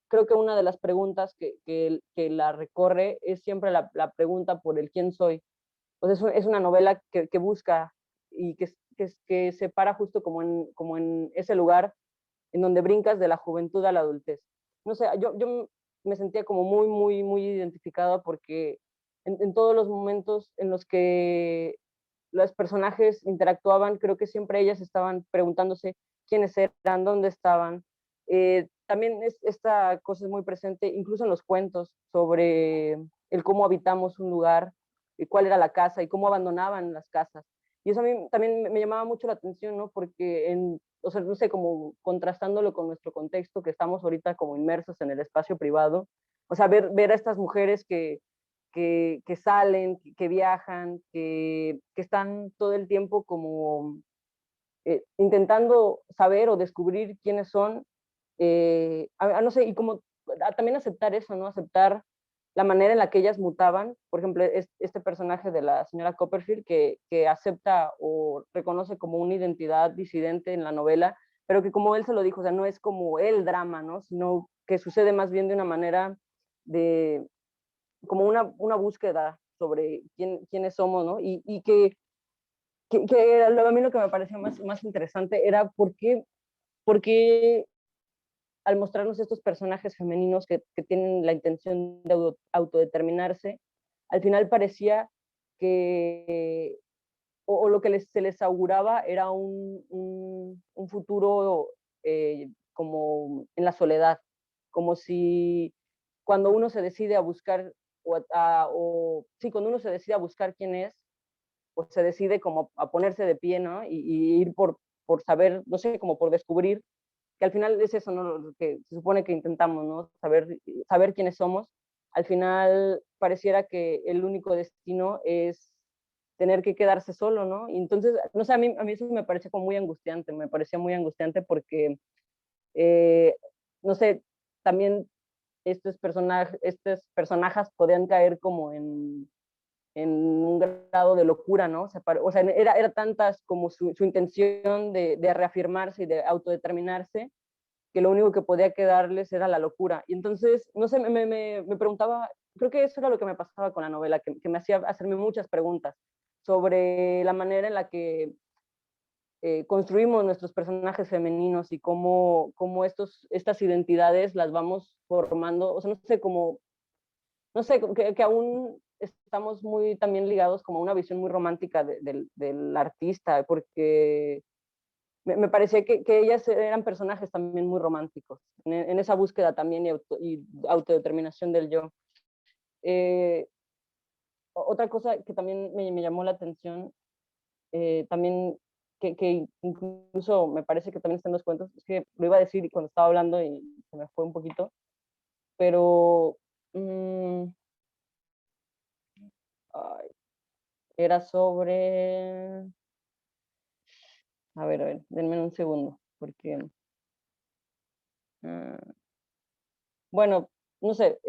creo que una de las preguntas que la recorre es siempre la pregunta por el quién soy. Pues es una novela que busca y que se para justo como en ese lugar en donde brincas de la juventud a la adultez. No sé, yo me sentía como muy identificada, porque en todos los momentos en los que los personajes interactuaban, creo que siempre ellas estaban preguntándose quiénes eran, dónde estaban. También esta cosa es muy presente, incluso en los cuentos, sobre el cómo habitamos un lugar, y cuál era la casa, y cómo abandonaban las casas. Y eso a mí también me llamaba mucho la atención, ¿no? Porque, o sea, no sé, como contrastándolo con nuestro contexto, que estamos ahorita como inmersos en el espacio privado, o sea, ver a estas mujeres que que salen, que viajan, que están todo el tiempo como intentando saber o descubrir quiénes son, no sé, y como también aceptar eso, ¿no? Aceptar la manera en la que ellas mutaban. Por ejemplo, este personaje de la señora Copperfield que acepta o reconoce como una identidad disidente en la novela, pero que como él se lo dijo, o sea, no es como el drama, ¿no? Sino que sucede más bien de una manera de, como una búsqueda sobre quiénes somos, ¿no? Y que a mí lo que me parecía más interesante era por qué al mostrarnos estos personajes femeninos que tienen la intención de autodeterminarse, al final parecía que, o lo que se les auguraba era un futuro como en la soledad, como si cuando uno se decide a buscar, sí, cuando uno se decide a buscar quién es, pues se decide como a ponerse de pie, ¿no? Y ir por saber, no sé, como por descubrir, que al final es eso, ¿no? Lo que se supone que intentamos, ¿no? Saber quiénes somos. Al final pareciera que el único destino es tener que quedarse solo, ¿no? Y entonces, no sé, a mí eso me parecía como muy angustiante, me parecía muy angustiante porque, eh, no sé, también estos personajes podían caer como en un grado de locura, ¿no? O sea, era tantas como su intención de reafirmarse y de autodeterminarse, que lo único que podía quedarles era la locura. Y entonces, no sé, me preguntaba, creo que eso era lo que me pasaba con la novela, que me hacía hacerme muchas preguntas sobre la manera en la que construimos nuestros personajes femeninos y cómo estas identidades las vamos formando, o sea, no sé, que aún estamos muy también ligados como a una visión muy romántica del artista, porque me parecía que ellas eran personajes también muy románticos, en esa búsqueda también y autodeterminación del yo. Eh, Otra cosa que también me llamó la atención, también que incluso me parece que también está en los cuentos, es que lo iba a decir cuando estaba hablando y se me fue un poquito, pero ay, era sobre, a ver, denme un segundo, porque, bueno, no sé,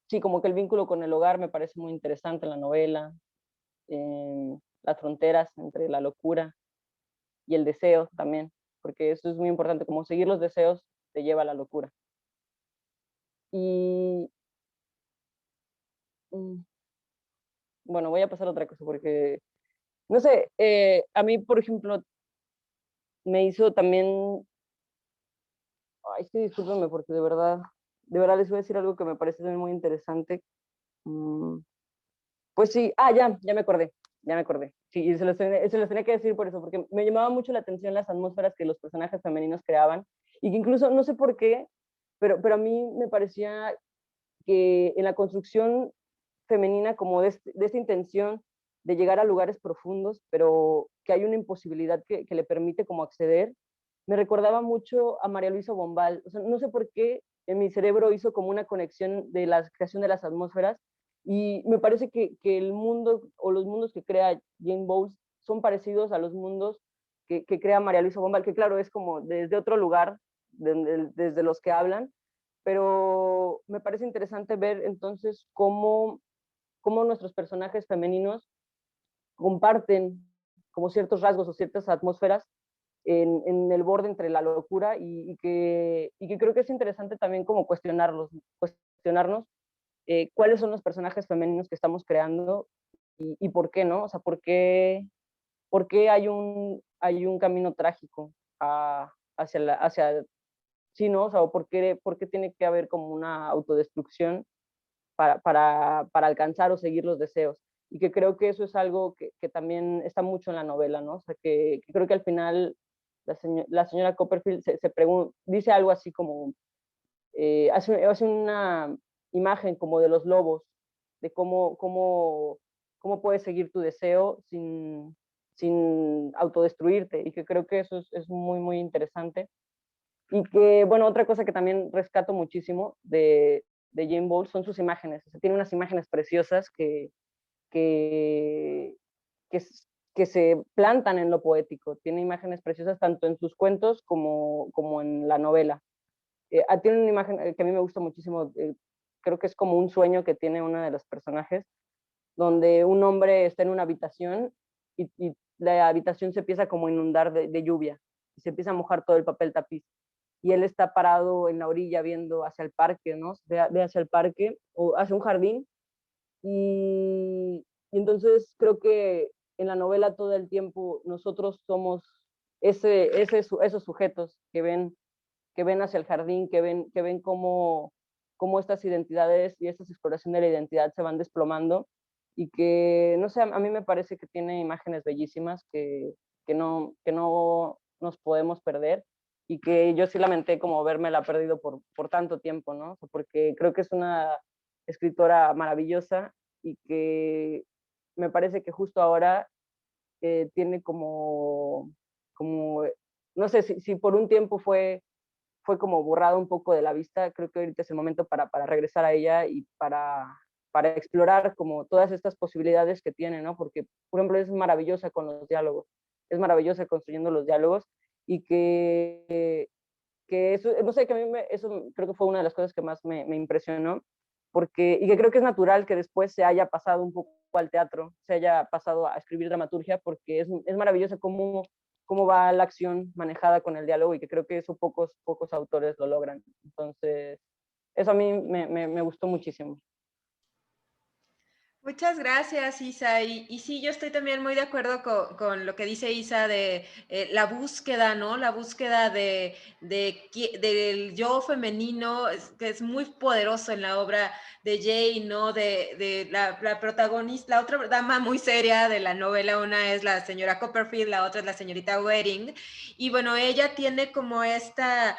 sí, como que el vínculo con el hogar me parece muy interesante en la novela, las fronteras entre la locura y el deseo también, porque eso es muy importante, como seguir los deseos te lleva a la locura. Y mm, bueno, voy a pasar a otra cosa, porque, no sé, a mí, por ejemplo, me hizo también, ay, sí, discúlpenme, porque de verdad les voy a decir algo que me parece también muy interesante. Mm, Pues sí, ya me acordé, ya me acordé. Sí, y se los tenía que decir por eso, porque me llamaba mucho la atención las atmósferas que los personajes femeninos creaban, y que incluso, no sé por qué, pero a mí me parecía que en la construcción femenina, como de esta intención de llegar a lugares profundos, pero que hay una imposibilidad que le permite como acceder, me recordaba mucho a María Luisa Bombal. O sea, no sé por qué en mi cerebro hizo como una conexión de la creación de las atmósferas, y me parece que el mundo o los mundos que crea Jane Bowles son parecidos a los mundos que crea María Luisa Bombal, que claro, es como desde otro lugar, desde los que hablan, pero me parece interesante ver entonces cómo nuestros personajes femeninos comparten como ciertos rasgos o ciertas atmósferas en el borde entre la locura, y que creo que es interesante también como cuestionarnos cuáles son los personajes femeninos que estamos creando y por qué, ¿no? O sea, por qué hay un camino trágico hacia sí, ¿no? O sea, por qué tiene que haber como una autodestrucción para alcanzar o seguir los deseos. Y que creo que eso es algo que también está mucho en la novela, ¿no? O sea, que creo que al final la señora Copperfield dice algo así como, hace una imagen como de los lobos, de cómo puedes seguir tu deseo sin autodestruirte, y que creo que eso es muy, muy interesante. Y que, bueno, otra cosa que también rescato muchísimo Jane Bowles son sus imágenes. O sea, tiene unas imágenes preciosas que, que se plantan en lo poético. Tiene imágenes preciosas tanto en sus cuentos como en la novela. Tiene una imagen que a mí me gusta muchísimo, creo que es como un sueño que tiene uno de los personajes, donde un hombre está en una habitación y la habitación se empieza como a inundar de lluvia y se empieza a mojar todo el papel tapiz. Y él está parado en la orilla viendo hacia el parque, ¿no? Ve hacia el parque o hacia un jardín. Y entonces creo que en la novela todo el tiempo nosotros somos esos sujetos que ven hacia el jardín, que ven cómo estas identidades y esta exploración de la identidad se van desplomando y que, no sé, a mí me parece que tiene imágenes bellísimas que no nos podemos perder y que yo sí lamenté como la perdido por tanto tiempo, ¿no? O sea, porque creo que es una escritora maravillosa y que me parece que justo ahora tiene como, no sé, si por un tiempo fue como borrado un poco de la vista, creo que ahorita es el momento para regresar a ella y para explorar como todas estas posibilidades que tiene, ¿no? Porque, por ejemplo, es maravillosa con los diálogos, es maravillosa construyendo los diálogos y que eso, no sé, que a mí eso creo que fue una de las cosas que más me impresionó, y que creo que es natural que después se haya pasado un poco al teatro, se haya pasado a escribir dramaturgia, porque es maravilloso cómo va la acción manejada con el diálogo y que creo que eso pocos autores lo logran. Entonces, eso a mí me gustó muchísimo. Muchas gracias, Isa. Y sí, yo estoy también muy de acuerdo con lo que dice Isa de la búsqueda, ¿no? La búsqueda del yo femenino, que es muy poderoso en la obra de Jane, ¿no? De la protagonista, la otra dama muy seria de la novela, una es la señora Copperfield, la otra es la señorita Waring. Y bueno, ella tiene como esta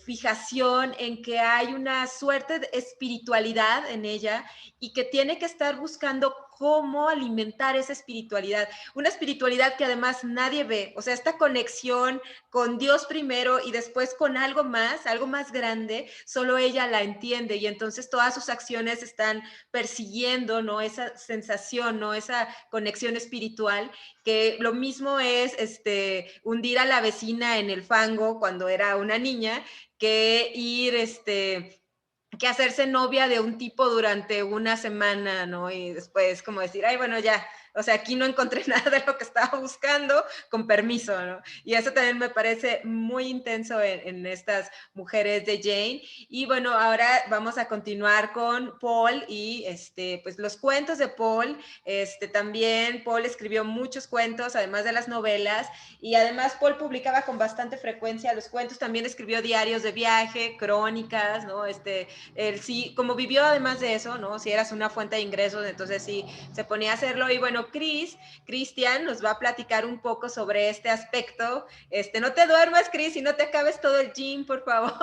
fijación en que hay una suerte de espiritualidad en ella y que tiene que estar buscando cómo alimentar esa espiritualidad, una espiritualidad que además nadie ve, o sea, esta conexión con Dios primero y después con algo más grande, solo ella la entiende y entonces todas sus acciones están persiguiendo, ¿no? Esa sensación, ¿no? Esa conexión espiritual, que lo mismo es hundir a la vecina en el fango cuando era una niña, que ir que hacerse novia de un tipo durante una semana, ¿no? Y después como decir, ay, bueno, ya, o sea, aquí no encontré nada de lo que estaba buscando, con permiso, ¿no? Y eso también me parece muy intenso en estas mujeres de Jane. Y bueno, ahora vamos a continuar con Paul y pues los cuentos de Paul. También Paul escribió muchos cuentos, además de las novelas, y además Paul publicaba con bastante frecuencia los cuentos, también escribió diarios de viaje, crónicas, ¿no? Él sí, como vivió además de eso, ¿no? Si eras una fuente de ingresos, entonces sí, se ponía a hacerlo. Y bueno, Cristian nos va a platicar un poco sobre este aspecto. No te duermas, Cris, y no te acabes todo el gin, por favor.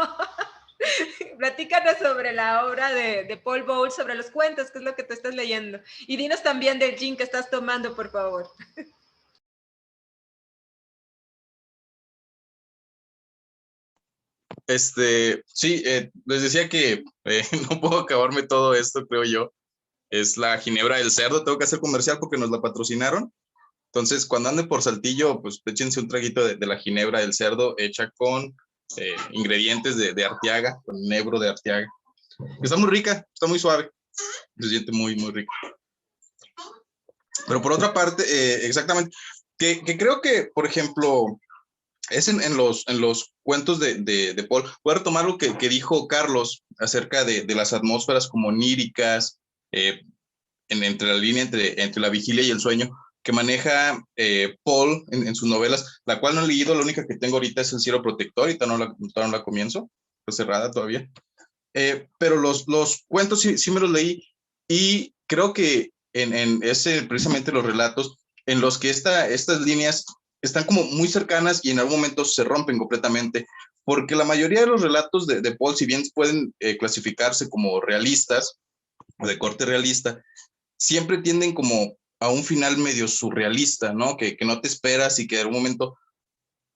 Platícanos sobre la obra de Paul Bowles, sobre los cuentos, que es lo que tú estás leyendo. Y dinos también del gin que estás tomando, por favor. Sí, les decía que no puedo acabarme todo esto, creo yo. Es la Ginebra del Cerdo, tengo que hacer comercial porque nos la patrocinaron. Entonces, cuando ande por Saltillo, pues échense un traguito de la Ginebra del Cerdo hecha con ingredientes de Arteaga, con enebro de Arteaga. Está muy rica, está muy suave, se siente muy, muy rico. Pero por otra parte, exactamente, que creo que, por ejemplo, es en los cuentos de Paul. Voy a retomar lo que dijo Carlos acerca de las atmósferas como oníricas, entre la línea entre la vigilia y el sueño, que maneja Paul en sus novelas, la cual no he leído, la única que tengo ahorita es El cielo protector, ahorita no la comienzo, está cerrada todavía. Pero los cuentos sí me los leí y creo que en ese, precisamente los relatos, en los que estas líneas están como muy cercanas y en algún momento se rompen completamente, porque la mayoría de los relatos de Paul, si bien pueden clasificarse como realistas o de corte realista, siempre tienden como a un final medio surrealista, ¿no? Que no te esperas y que en algún momento,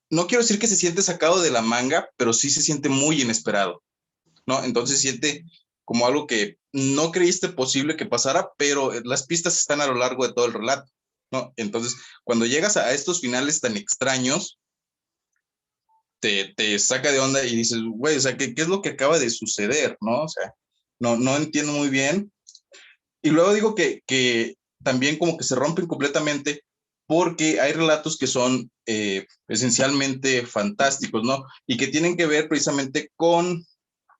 no quiero decir que se siente sacado de la manga, pero sí se siente muy inesperado, ¿no? Entonces siente como algo que no creíste posible que pasara, pero las pistas están a lo largo de todo el relato, ¿no? Entonces, cuando llegas a estos finales tan extraños, te saca de onda y dices, güey, o sea, ¿qué es lo que acaba de suceder, no? O sea, no entiendo muy bien. Y luego digo que también como que se rompen completamente porque hay relatos que son esencialmente fantásticos, ¿no? Y que tienen que ver precisamente con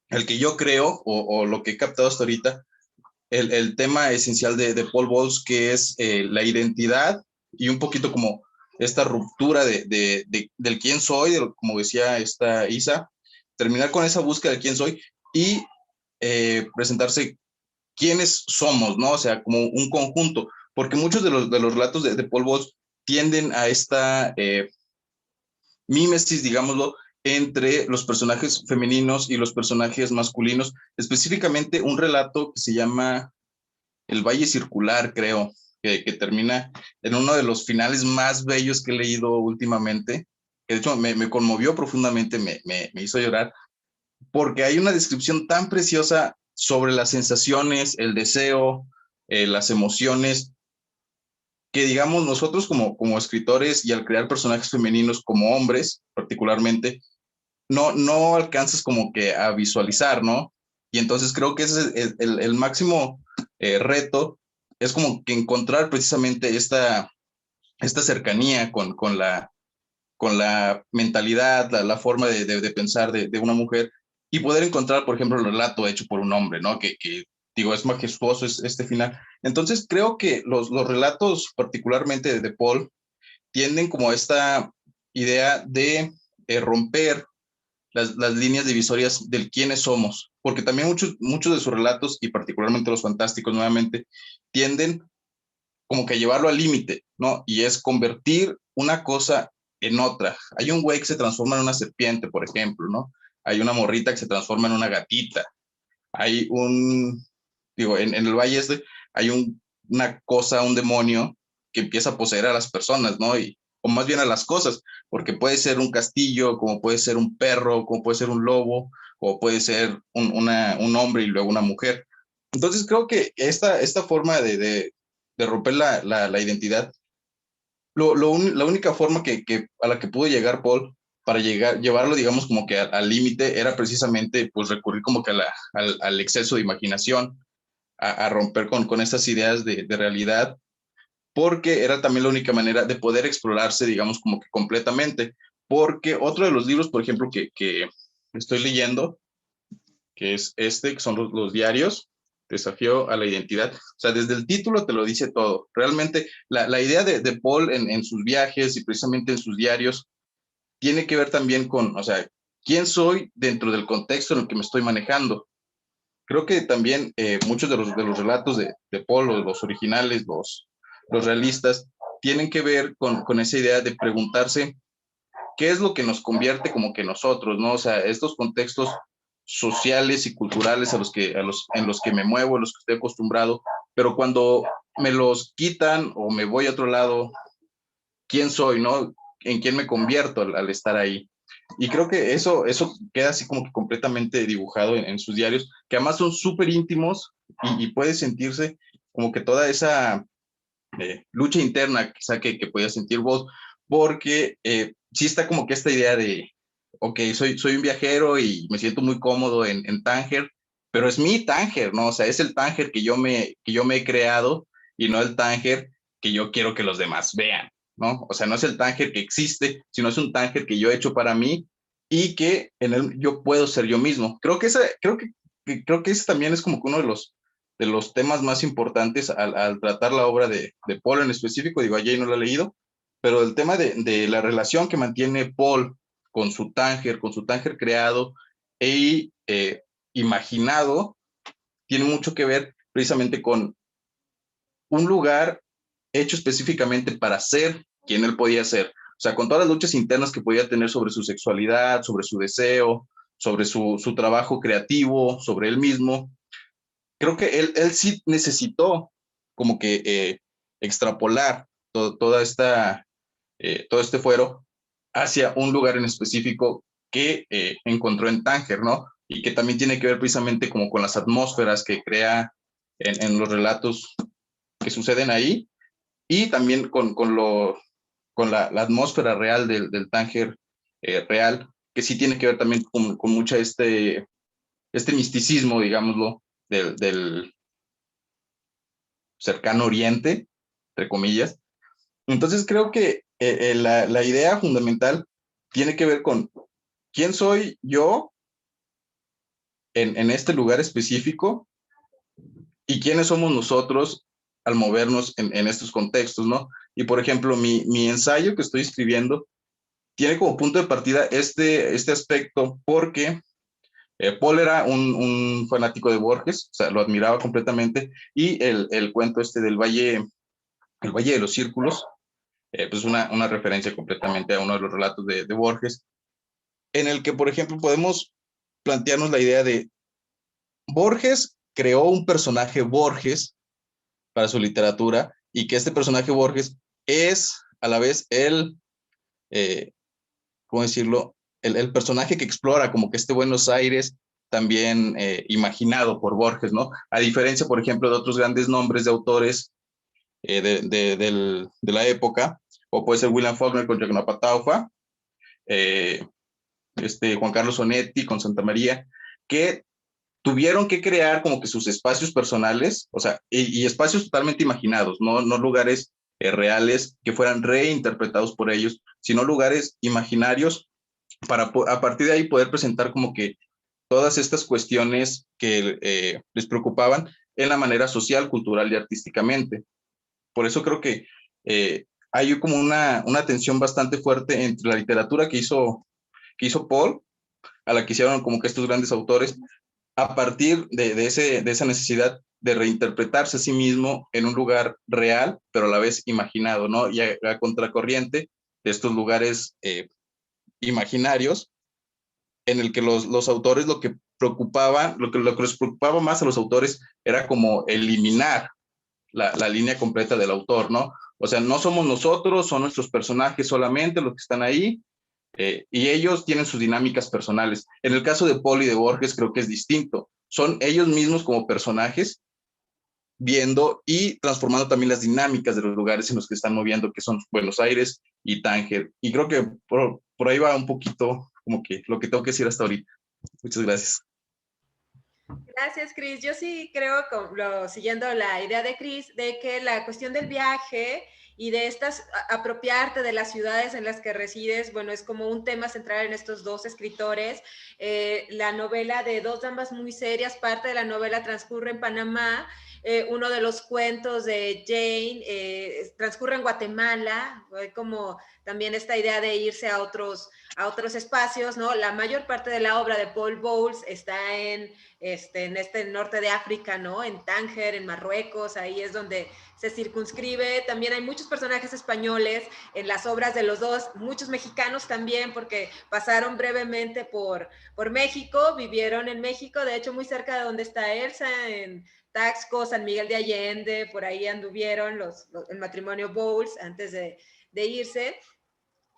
el que yo creo, o lo que he captado hasta ahorita, el tema esencial de Paul Bowles, que es la identidad y un poquito como esta ruptura del quién soy, como decía esta Isa, terminar con esa búsqueda de quién soy y presentarse quiénes somos, ¿no? O sea, como un conjunto, porque muchos de los relatos de Paul Bowles tienden a esta mímesis, digámoslo, entre los personajes femeninos y los personajes masculinos, específicamente un relato que se llama El Valle Circular, creo, que termina en uno de los finales más bellos que he leído últimamente, que de hecho me conmovió profundamente, me hizo llorar, porque hay una descripción tan preciosa sobre las sensaciones, el deseo, las emociones, que digamos nosotros como escritores y al crear personajes femeninos como hombres particularmente, no alcanzas como que a visualizar, ¿no? Y entonces creo que ese es el máximo reto, es como que encontrar precisamente esta cercanía con la mentalidad, la forma de pensar de una mujer y poder encontrar, por ejemplo, el relato hecho por un hombre, ¿no? Que digo, es majestuoso este final. Entonces creo que los relatos, particularmente de Paul, tienden como a esta idea de romper las líneas divisorias del quiénes somos, porque también muchos de sus relatos, y particularmente los fantásticos nuevamente, tienden como que a llevarlo al límite, ¿no? Y es convertir una cosa en otra. Hay un güey que se transforma en una serpiente, por ejemplo, ¿no? Hay una morrita que se transforma en una gatita. Hay digo, en el valle hay una cosa, un demonio que empieza a poseer a las personas, ¿no? O más bien a las cosas, porque puede ser un castillo, como puede ser un perro, como puede ser un lobo, o puede ser un hombre y luego una mujer. Entonces creo que esta forma de romper la identidad, la única forma a la que pudo llegar Paul para llevarlo, digamos, como que al límite era precisamente pues recurrir como que al exceso de imaginación, a romper con estas ideas de realidad, porque era también la única manera de poder explorarse, digamos, como que completamente. Porque otro de los libros, por ejemplo, que estoy leyendo, que es que son los diarios, Desafío a la Identidad. O sea, desde el título te lo dice todo. Realmente la idea de Paul en sus viajes y precisamente en sus diarios tiene que ver también con, o sea, quién soy dentro del contexto en el que me estoy manejando. Creo que también muchos de los relatos de Paul, los originales, los realistas, tienen que ver con esa idea de preguntarse qué es lo que nos convierte como que nosotros, ¿no? O sea, estos contextos sociales y culturales en los que me muevo, en los que estoy acostumbrado, pero cuando me los quitan o me voy a otro lado, ¿quién soy, no? ¿En quién me convierto al estar ahí? Y creo que eso queda así como que completamente dibujado en sus diarios, que además son súper íntimos y puede sentirse como que toda esa lucha interna quizá que podía sentir vos, porque sí está como que esta idea de, ok, soy un viajero y me siento muy cómodo en Tánger, pero es mi Tánger, ¿no? O sea, es el Tánger que yo me he creado y no el Tánger que yo quiero que los demás vean, ¿no? O sea, no es el Tánger que existe, sino es un Tánger que yo he hecho para mí y que en él yo puedo ser yo mismo. Creo que ese también es como que uno de los temas más importantes al tratar la obra de Paul en específico. Digo, a Jay no lo he leído, pero el tema de la relación que mantiene Paul con su Tánger creado e imaginado, tiene mucho que ver precisamente con un lugar hecho específicamente para ser quien él podía ser. O sea, con todas las luchas internas que podía tener sobre su sexualidad, sobre su deseo, sobre su trabajo creativo, sobre él mismo, creo que él sí necesitó como que extrapolar todo este fuero hacia un lugar en específico que encontró en Tánger, ¿no? y que también tiene que ver precisamente como con las atmósferas que crea en los relatos que suceden ahí, y también con la atmósfera real del Tánger real, que sí tiene que ver también con mucha este misticismo, digámoslo, del cercano oriente, entre comillas. Entonces creo que la idea fundamental tiene que ver con quién soy yo en este lugar específico y quiénes somos nosotros al movernos en estos contextos, ¿no? Y por ejemplo, mi ensayo que estoy escribiendo tiene como punto de partida este aspecto porque Paul era un fanático de Borges, o sea, lo admiraba completamente, y el cuento del Valle, el Valle de los Círculos, pues una referencia completamente a uno de los relatos de Borges, en el que, por ejemplo, podemos plantearnos la idea de Borges creó un personaje Borges para su literatura, y que este personaje Borges es a la vez ¿cómo decirlo? El personaje que explora como que este Buenos Aires también imaginado por Borges, ¿no? A diferencia, por ejemplo, de otros grandes nombres de autores de la época, o puede ser William Faulkner con Yacnapataufa, Juan Carlos Onetti con Santa María, que tuvieron que crear como que sus espacios personales, o sea, y espacios totalmente imaginados, no lugares reales que fueran reinterpretados por ellos, sino lugares imaginarios para a partir de ahí poder presentar como que todas estas cuestiones que les preocupaban en la manera social, cultural y artísticamente. Por eso creo que hay como una tensión bastante fuerte entre la literatura que hizo Paul, a la que hicieron como que estos grandes autores, a partir de esa necesidad de reinterpretarse a sí mismo en un lugar real, pero a la vez imaginado, ¿no? Y a contracorriente de estos lugares imaginarios, en el que los autores lo que les preocupaba más a los autores era como eliminar la línea completa del autor, ¿no? O sea, no somos nosotros, son nuestros personajes solamente los que están ahí, y ellos tienen sus dinámicas personales. En el caso de Paul y de Borges creo que es distinto. Son ellos mismos como personajes viendo y transformando también las dinámicas de los lugares en los que están moviendo, que son Buenos Aires y Tánger. Y creo que por ahí va un poquito como que lo que tengo que decir hasta ahorita. Muchas gracias. Gracias, Cris. Yo sí creo, siguiendo la idea de Cris, de que la cuestión del viaje y de apropiarte de las ciudades en las que resides, bueno, es como un tema central en estos dos escritores. La novela de Dos damas muy serias, parte de la novela transcurre en Panamá. Uno de los cuentos de Jane transcurre en Guatemala, como también esta idea de irse a otros espacios, ¿no? La mayor parte de la obra de Paul Bowles está en este norte de África, ¿no? En Tánger, en Marruecos, ahí es donde se circunscribe. También hay muchos personajes españoles en las obras de los dos, muchos mexicanos también, porque pasaron brevemente por México, vivieron en México, de hecho muy cerca de donde está Elsa, en Taxco, San Miguel de Allende, por ahí anduvieron el matrimonio Bowles antes de irse.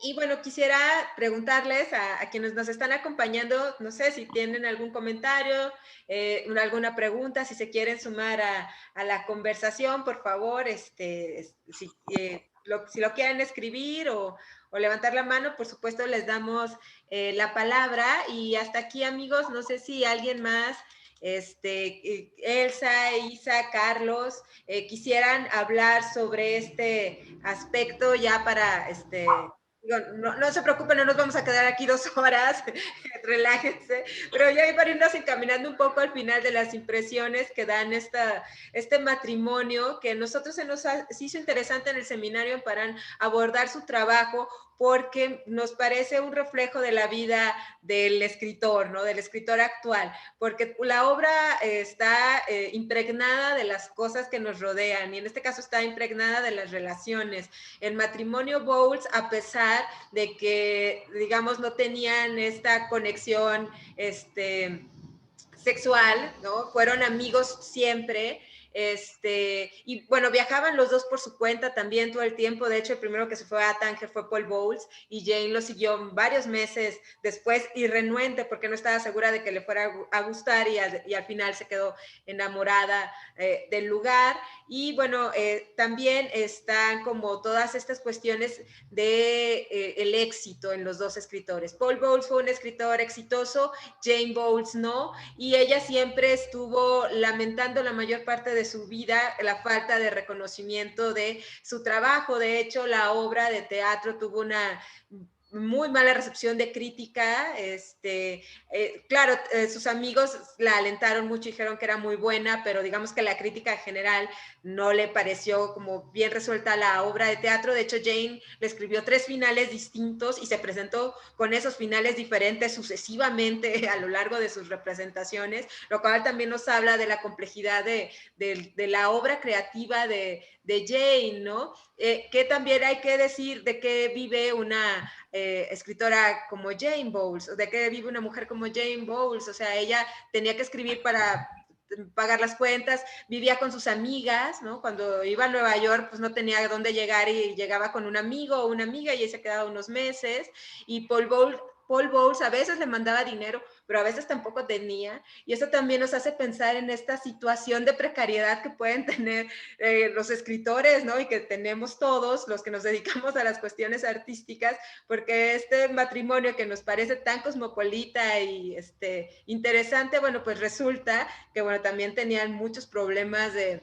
Y bueno, quisiera preguntarles a quienes nos están acompañando, no sé si tienen algún comentario, alguna pregunta, si se quieren sumar a la conversación, por favor, si lo quieren escribir o levantar la mano, por supuesto les damos la palabra. Y hasta aquí, amigos, no sé si alguien más, Elsa, Isa, Carlos, quisieran hablar sobre este aspecto ya para no se preocupen, no nos vamos a quedar aquí 2 horas, relájense, pero ya para irnos encaminando un poco al final de las impresiones que dan este matrimonio, que a nosotros se nos hizo interesante en el seminario en Parán abordar su trabajo, porque nos parece un reflejo de la vida del escritor, ¿no? Del escritor actual, porque la obra está impregnada de las cosas que nos rodean, y en este caso está impregnada de las relaciones. El matrimonio Bowles, a pesar de que, digamos, no tenían esta conexión sexual, ¿no? Fueron amigos siempre. Y bueno, viajaban los dos por su cuenta también todo el tiempo. De hecho, el primero que se fue a Tánger fue Paul Bowles y Jane lo siguió varios meses después y renuente porque no estaba segura de que le fuera a gustar y al final se quedó enamorada del lugar. Y bueno, también están como todas estas cuestiones de el éxito en los dos escritores. Paul Bowles fue un escritor exitoso, Jane Bowles no, y ella siempre estuvo lamentando la mayor parte de su vida la falta de reconocimiento de su trabajo. De hecho, la obra de teatro tuvo una muy mala recepción de crítica. Claro, sus amigos la alentaron mucho y dijeron que era muy buena, pero digamos que la crítica en general no le pareció como bien resuelta la obra de teatro. De hecho, Jane le escribió 3 finales distintos y se presentó con esos finales diferentes sucesivamente a lo largo de sus representaciones, lo cual también nos habla de la complejidad de la obra creativa de Jane, ¿no? Que también hay que decir de qué vive una escritora como Jane Bowles, o de qué vive una mujer como Jane Bowles. O sea, ella tenía que escribir para pagar las cuentas, vivía con sus amigas, ¿no? Cuando iba a Nueva York, pues no tenía dónde llegar y llegaba con un amigo o una amiga y ahí se quedaba unos meses. Y Paul Bowles a veces le mandaba dinero, pero a veces tampoco tenía. Y eso también nos hace pensar en esta situación de precariedad que pueden tener los escritores, ¿no? Y que tenemos todos los que nos dedicamos a las cuestiones artísticas, porque este matrimonio que nos parece tan cosmopolita y interesante, bueno, pues resulta que, bueno, también tenían muchos problemas de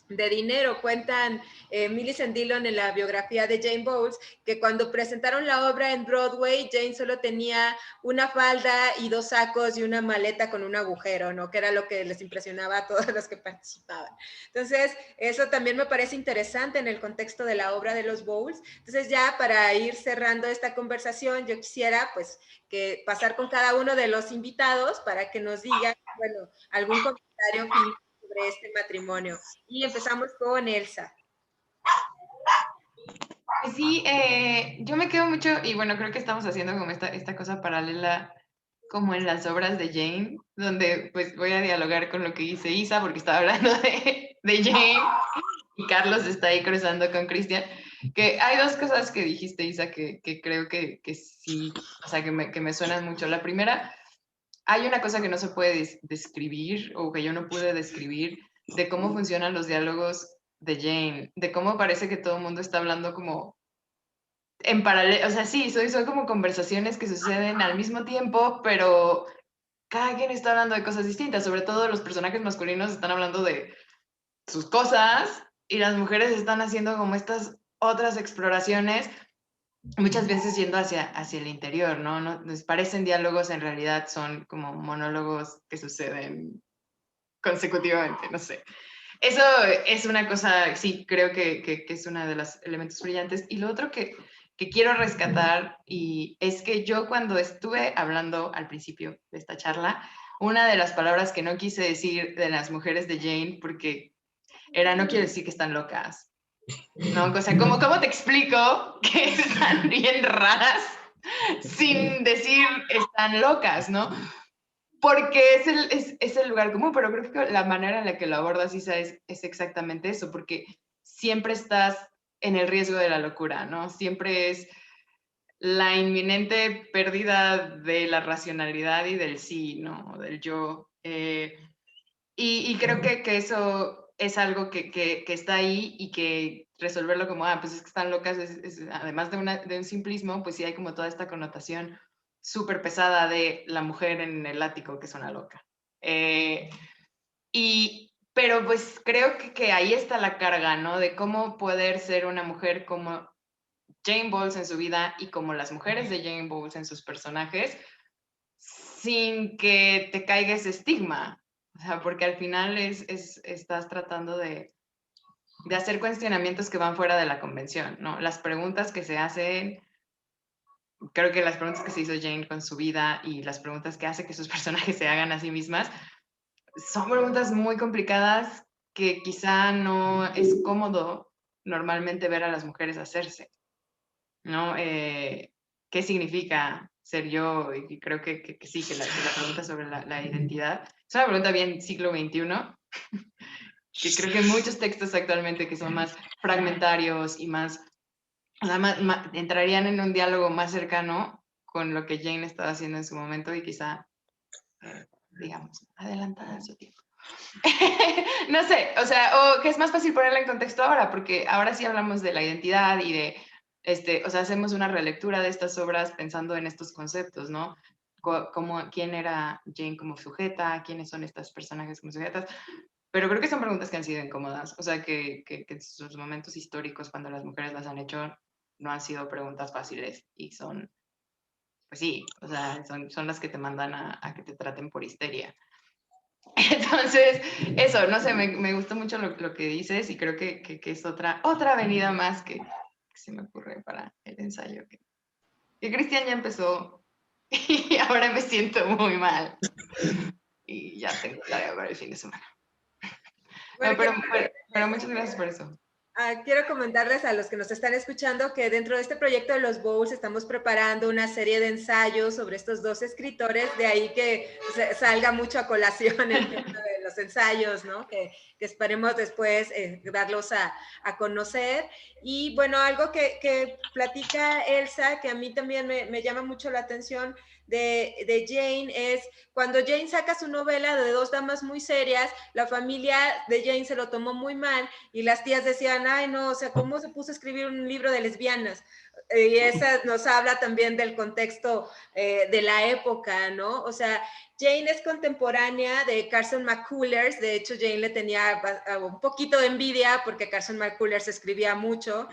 dinero. Cuentan Millicent Dillon en la biografía de Jane Bowles que cuando presentaron la obra en Broadway, Jane solo tenía una falda y 2 sacos y una maleta con un agujero, ¿no? Que era lo que les impresionaba a todos los que participaban. Entonces, eso también me parece interesante en el contexto de la obra de los Bowles. Entonces, ya para ir cerrando esta conversación, yo quisiera, pues, que pasar con cada uno de los invitados para que nos digan, bueno, algún comentario final sobre este matrimonio. Y empezamos con Elsa. Pues sí, yo me quedo mucho, y bueno, creo que estamos haciendo como esta cosa paralela como en las obras de Jane, donde pues voy a dialogar con lo que dice Isa, porque estaba hablando de Jane, y Carlos está ahí cruzando con Cristian, que hay 2 cosas que dijiste, Isa, que creo que sí, o sea, que me suenan mucho. La primera, hay una cosa que no se puede describir, o que yo no pude describir, de cómo funcionan los diálogos de Jane, de cómo parece que todo el mundo está hablando como en paralelo. O sea, sí, son como conversaciones que suceden al mismo tiempo, pero cada quien está hablando de cosas distintas. Sobre todo los personajes masculinos están hablando de sus cosas y las mujeres están haciendo como estas otras exploraciones, muchas veces yendo hacia el interior, ¿no? No les parecen diálogos, en realidad son como monólogos que suceden consecutivamente, no sé. Eso es una cosa, sí, creo que es uno de los elementos brillantes. Y lo otro que quiero rescatar, y es que yo cuando estuve hablando al principio de esta charla, una de las palabras que no quise decir de las mujeres de Jane, porque no quiero decir que están locas, ¿no? O sea, ¿cómo te explico que están bien raras sin decir están locas, ¿no? Porque es el lugar común, pero creo que la manera en la que lo abordas, Isa, es exactamente eso, porque siempre estás en el riesgo de la locura, ¿no? Siempre es la inminente pérdida de la racionalidad y del sí, ¿no? Del yo. Y creo que eso es algo que está ahí, y que resolverlo como, pues es que están locas, además de un simplismo, pues sí hay como toda esta connotación súper pesada de la mujer en el ático que es una loca. Pero pues creo que ahí está la carga, ¿no? De cómo poder ser una mujer como Jane Bowles en su vida y como las mujeres de Jane Bowles en sus personajes, sin que te caiga ese estigma. O sea, porque al final estás tratando de hacer cuestionamientos que van fuera de la convención, ¿no? Las preguntas que se hacen, creo que las preguntas que se hizo Jane con su vida y las preguntas que hace que sus personajes se hagan a sí mismas, son preguntas muy complicadas que quizá no es cómodo normalmente ver a las mujeres hacerse, ¿no? ¿Qué significa ser yo? Y creo que sí, que la pregunta sobre la identidad es una pregunta bien siglo XXI, que creo que muchos textos actualmente que son más fragmentarios y más, o sea, entrarían en un diálogo más cercano con lo que Jane estaba haciendo en su momento y quizá, digamos, adelantada en su tiempo. No sé, o sea, o que es más fácil ponerla en contexto ahora, porque ahora sí hablamos de la identidad y de, o sea, hacemos una relectura de estas obras pensando en estos conceptos, ¿no? Como, ¿quién era Jane como sujeta? ¿Quiénes son estos personajes como sujetas? Pero creo que son preguntas que han sido incómodas, o sea, que en sus momentos históricos, cuando las mujeres las han hecho, no han sido preguntas fáciles y son, pues sí, o sea, son las que te mandan a que te traten por histeria. Entonces, eso, no sé, me gustó mucho lo que dices y creo que es otra avenida más que se me ocurre para el ensayo. Que Cristian ya empezó y ahora me siento muy mal y ya tengo tarea para el fin de semana. Bueno, No, pero muchas gracias por eso. Quiero comentarles a los que nos están escuchando que dentro de este proyecto de los Bowls estamos preparando una serie de ensayos sobre estos dos escritores, de ahí que salga mucho a colación el tema de los ensayos, ¿no? Que esperemos después darlos a conocer. Y bueno, algo que platica Elsa, que a mí también me llama mucho la atención de Jane, es cuando Jane saca su novela de dos damas muy serias, la familia de Jane se lo tomó muy mal y las tías decían, ay no, o sea, ¿cómo se puso a escribir un libro de lesbianas? Y esa nos habla también del contexto de la época, ¿no? O sea, Jane es contemporánea de Carson McCullers, de hecho Jane le tenía un poquito de envidia porque Carson McCullers escribía mucho,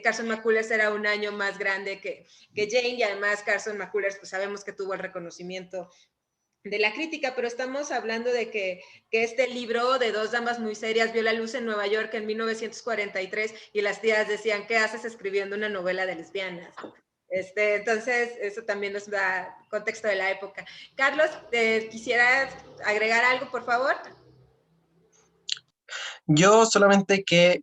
Carson McCullers era un año más grande que Jane y además Carson McCullers pues sabemos que tuvo el reconocimiento de la crítica, pero estamos hablando de que este libro de dos damas muy serias vio la luz en Nueva York en 1943 y las tías decían, ¿qué haces escribiendo una novela de lesbianas? Entonces, eso también nos da contexto de la época. Carlos, ¿quisieras agregar algo, por favor? Yo solamente que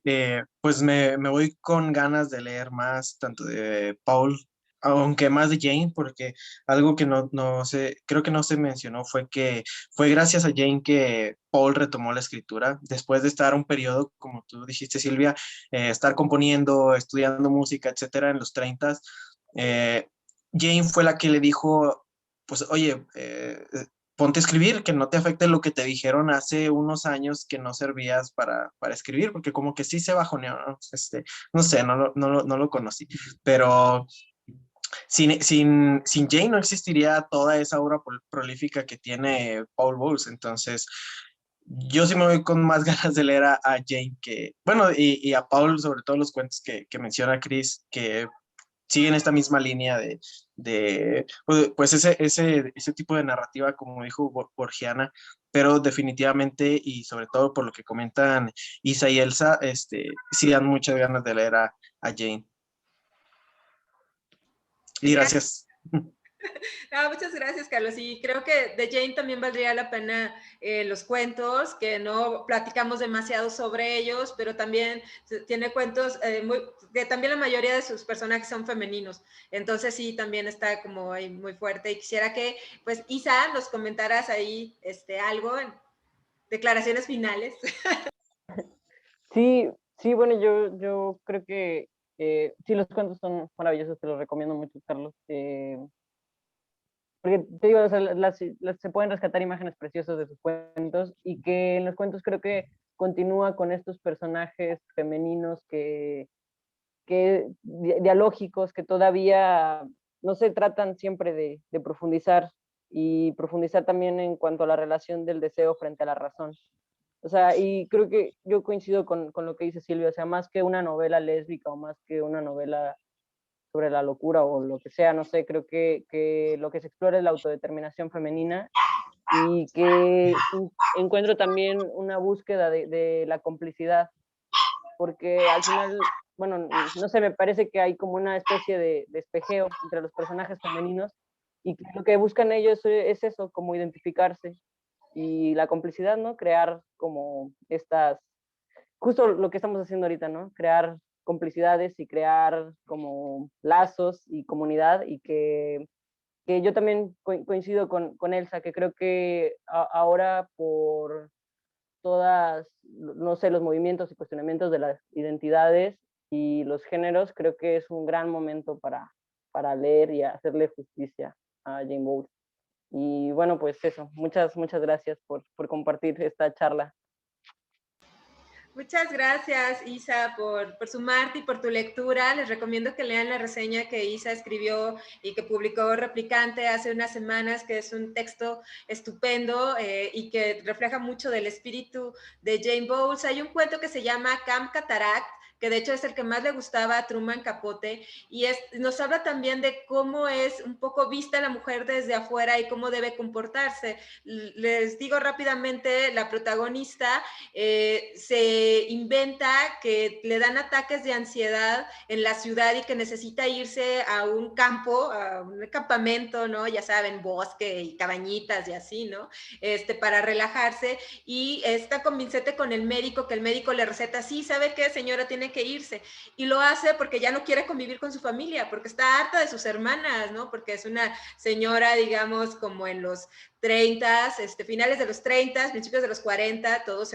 pues me voy con ganas de leer más, tanto de Paul, aunque más de Jane, porque algo que no sé, creo que no se mencionó fue que fue gracias a Jane que Paul retomó la escritura, después de estar un periodo, como tú dijiste, Silvia, estar componiendo, estudiando música, etcétera, en los 30. Jane fue la que le dijo, pues, oye, ponte a escribir, que no te afecte lo que te dijeron hace unos años que no servías para escribir, porque como que sí se bajoneó, ¿no? No sé, no lo conocí, pero sin Jane no existiría toda esa obra prolífica que tiene Paul Bowles, entonces yo sí me voy con más ganas de leer a Jane que, bueno, y a Paul, sobre todo los cuentos que menciona Chris, que siguen esta misma línea pues ese tipo de narrativa, como dijo Borgiana, pero definitivamente y sobre todo por lo que comentan Isa y Elsa, sí dan muchas ganas de leer a Jane. Y gracias. Muchas gracias, Carlos. Y creo que de Jane también valdría la pena los cuentos, que no platicamos demasiado sobre ellos, pero también tiene cuentos que también la mayoría de sus personajes son femeninos. Entonces sí, también está como ahí muy fuerte. Y quisiera que, pues, Isa, nos comentaras ahí algo, en declaraciones finales. Sí, sí, bueno, yo creo que sí, los cuentos son maravillosos, te los recomiendo mucho, Carlos. Porque te digo, o sea, se pueden rescatar imágenes preciosas de sus cuentos y que en los cuentos creo que continúa con estos personajes femeninos que dialógicos que todavía no se tratan siempre de profundizar y profundizar también en cuanto a la relación del deseo frente a la razón. O sea, y creo que yo coincido con lo que dice Silvia, o sea, más que una novela lésbica o más que una novela sobre la locura o lo que sea, no sé, creo que lo que se explora es la autodeterminación femenina y que encuentro también una búsqueda de la complicidad, porque al final, bueno, no sé, me parece que hay como una especie de espejeo entre los personajes femeninos y que lo que buscan ellos es eso, como identificarse y la complicidad, ¿no? Crear como estas, justo lo que estamos haciendo ahorita, ¿no? Crear complicidades y crear como lazos y comunidad y que yo también coincido con Elsa, que creo que ahora todas, no sé, los movimientos y cuestionamientos de las identidades y los géneros, creo que es un gran momento para leer y hacerle justicia a Jane Bowles. Y bueno, pues eso, muchas gracias por compartir esta charla. Muchas gracias, Isa, por sumarte y por tu lectura. Les recomiendo que lean la reseña que Isa escribió y que publicó Replicante hace unas semanas, que es un texto estupendo y que refleja mucho del espíritu de Jane Bowles. Hay un cuento que se llama Camp Cataract, que de hecho es el que más le gustaba a Truman Capote, y nos habla también de cómo es un poco vista la mujer desde afuera y cómo debe comportarse. Les digo rápidamente, la protagonista se inventa que le dan ataques de ansiedad en la ciudad y que necesita irse a un campo, a un campamento, ¿no? Ya saben, bosque y cabañitas y así, ¿no? Para relajarse, y está convincente con el médico, que el médico le receta, sí, ¿sabe qué, señora? Tiene que irse, y lo hace porque ya no quiere convivir con su familia, porque está harta de sus hermanas, ¿no? Porque es una señora, digamos, como en los 30, finales de los 30, principios de los 40, todos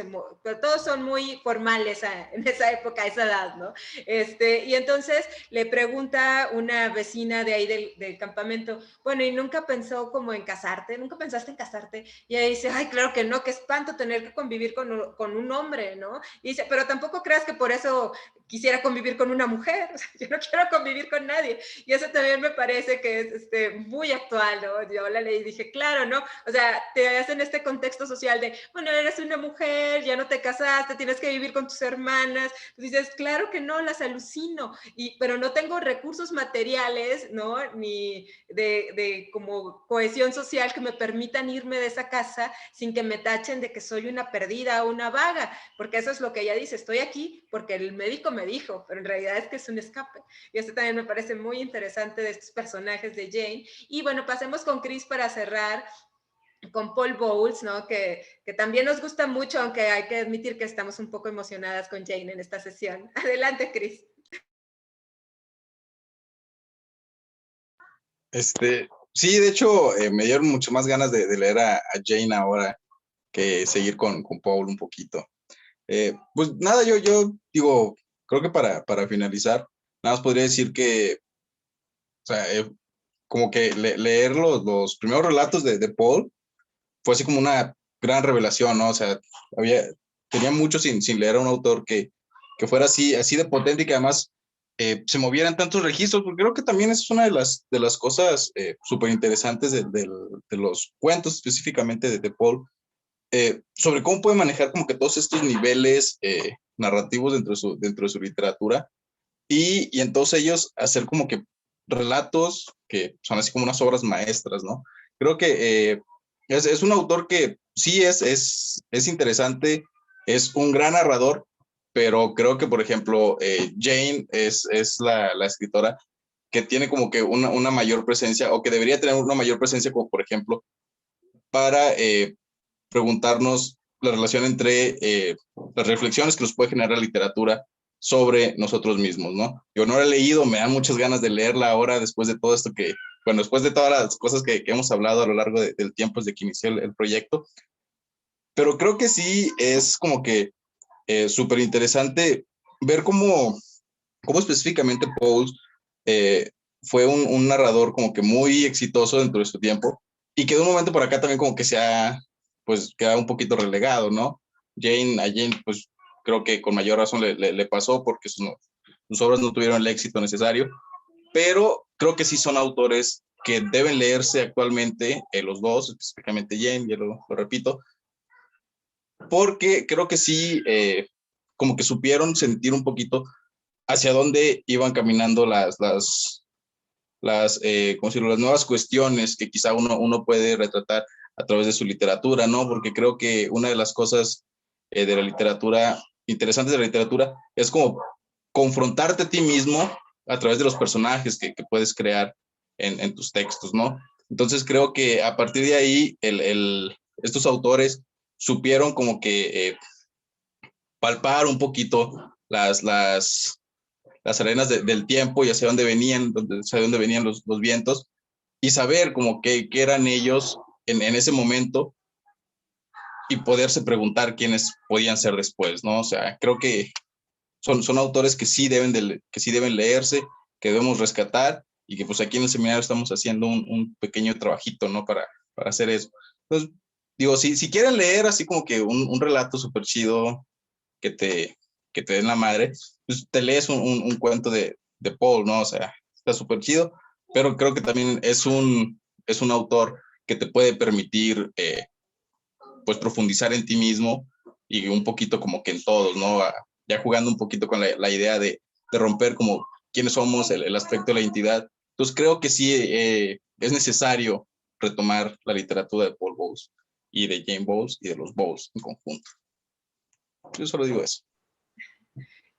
son muy formales en esa época, a esa edad, ¿no? Y entonces le pregunta una vecina de ahí del campamento, bueno, ¿y nunca pensó como en casarte? ¿Nunca pensaste en casarte? Y ella dice, ay, claro que no, qué espanto tener que convivir con un hombre, ¿no? Y dice, pero tampoco creas que por eso quisiera convivir con una mujer, o sea, yo no quiero convivir con nadie. Y eso también me parece que es muy actual, ¿no? Yo la leí y dije, claro, ¿no? O sea, te hacen este contexto social de, bueno, eres una mujer, ya no te casaste, tienes que vivir con tus hermanas. Pues dices, claro que no, las alucino, pero no tengo recursos materiales, ¿no? Ni de como cohesión social que me permitan irme de esa casa sin que me tachen de que soy una perdida o una vaga, porque eso es lo que ella dice, estoy aquí porque el médico me dijo, pero en realidad es que es un escape. Y esto también me parece muy interesante de estos personajes de Jane. Y bueno, pasemos con Chris para cerrar con Paul Bowles, ¿no? Que también nos gusta mucho, aunque hay que admitir que estamos un poco emocionadas con Jane en esta sesión. Adelante, Chris. Sí, de hecho, me dieron mucho más ganas de leer a Jane ahora que seguir con Paul un poquito. Pues nada, yo digo, creo que para finalizar, nada más podría decir que, o sea, como que leer los primeros relatos de Paul fue así como una gran revelación, ¿no? O sea, tenía mucho sin leer a un autor que fuera así de potente y que además se movieran tantos registros, porque creo que también es una de las cosas súper interesantes de los cuentos específicamente de Paul, sobre cómo puede manejar como que todos estos niveles narrativos dentro de su literatura y en todos ellos hacer como que relatos que son así como unas obras maestras, ¿no? Creo que es un autor que sí es interesante, es un gran narrador, pero creo que, por ejemplo, Jane es la escritora que tiene como que una mayor presencia, o que debería tener una mayor presencia, como por ejemplo, para preguntarnos la relación entre las reflexiones que nos puede generar la literatura sobre nosotros mismos, ¿no? Yo no la he leído, me dan muchas ganas de leerla ahora después de todo esto bueno, después de todas las cosas que hemos hablado a lo largo del tiempo desde que inicié el proyecto, pero creo que sí es como que súper interesante ver cómo específicamente Paul fue un narrador como que muy exitoso dentro de su tiempo y que de un momento por acá también como que se ha pues quedado un poquito relegado, ¿no? A Jane pues creo que con mayor razón le pasó porque sus obras no tuvieron el éxito necesario, pero creo que sí son autores que deben leerse actualmente, los dos, específicamente Jane, ya lo repito, porque creo que sí, como que supieron sentir un poquito hacia dónde iban caminando las ¿cómo decirlo? Las nuevas cuestiones que quizá uno puede retratar a través de su literatura, ¿no? Porque creo que una de las cosas de la literatura, interesantes de la literatura, es como confrontarte a ti mismo a través de los personajes que puedes crear en tus textos, ¿no? Entonces creo que a partir de ahí, estos autores supieron como que palpar un poquito las arenas del tiempo y hacia dónde venían los vientos, y saber como qué eran ellos en ese momento, y poderse preguntar quiénes podían ser después, ¿no? O sea, creo que son autores que sí deben leerse, que debemos rescatar, y que pues aquí en el seminario estamos haciendo un pequeño trabajito, ¿no? Para hacer eso. Entonces, digo, si quieren leer así como que un relato súper chido que te den la madre, pues te lees un cuento de Paul, ¿no? O sea, está súper chido, pero creo que también es un autor que te puede permitir, pues, profundizar en ti mismo y un poquito como que en todos, ¿no? Ya jugando un poquito con la idea de romper como quiénes somos, el aspecto de la identidad. Entonces creo que sí es necesario retomar la literatura de Paul Bowles y de Jane Bowles y de los Bowles en conjunto. Yo solo digo eso.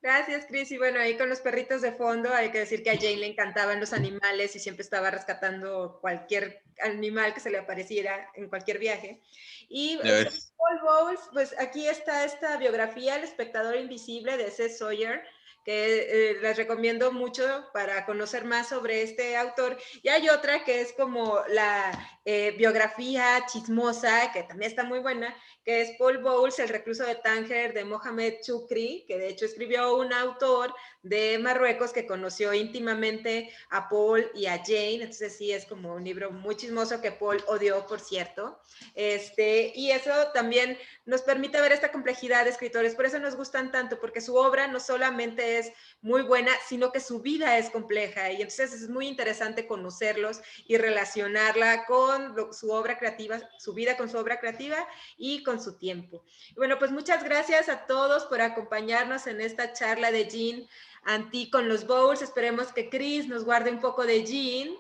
Gracias, Cris. Y bueno, ahí con los perritos de fondo, hay que decir que a Jane le encantaban los animales y siempre estaba rescatando cualquier animal que se le apareciera en cualquier viaje. Y sobre Paul Bowles, pues aquí está esta biografía, El espectador invisible, de C. Sawyer, que les recomiendo mucho para conocer más sobre este autor. Y hay otra que es como la biografía chismosa, que también está muy buena, que es Paul Bowles, el recluso de Tánger, de Mohamed Chukri, que de hecho escribió un autor de Marruecos que conoció íntimamente a Paul y a Jane. Entonces sí, es como un libro muy chismoso que Paul odió, por cierto. Y eso también nos permite ver esta complejidad de escritores. Por eso nos gustan tanto, porque su obra no solamente es muy buena, sino que su vida es compleja. Y entonces es muy interesante conocerlos y relacionarla con su obra creativa, su vida con su obra creativa y con su tiempo. Bueno, pues muchas gracias a todos por acompañarnos en esta charla de Jean Anti con los Bowles. Esperemos que Cris nos guarde un poco de Jean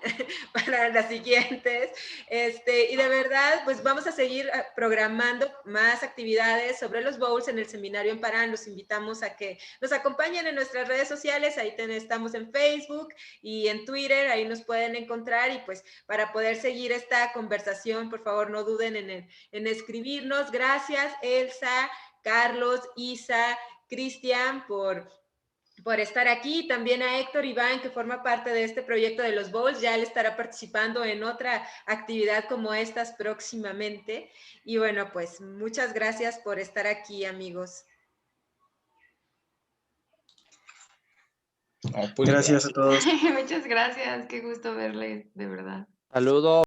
para las siguientes. Y de verdad, pues vamos a seguir programando más actividades sobre los Bowles en el seminario en Parán. Los invitamos a que nos acompañen en nuestras redes sociales. Ahí estamos en Facebook y en Twitter. Ahí nos pueden encontrar, y pues para poder seguir esta conversación, por favor, no duden en escribirnos. Gracias, Elsa, Carlos, Isa, Cristian, por estar aquí. También a Héctor Iván, que forma parte de este proyecto de los Bowls. Ya él estará participando en otra actividad como estas próximamente. Y bueno, pues muchas gracias por estar aquí, amigos. Gracias a todos. Muchas gracias, qué gusto verles, de verdad. Saludos.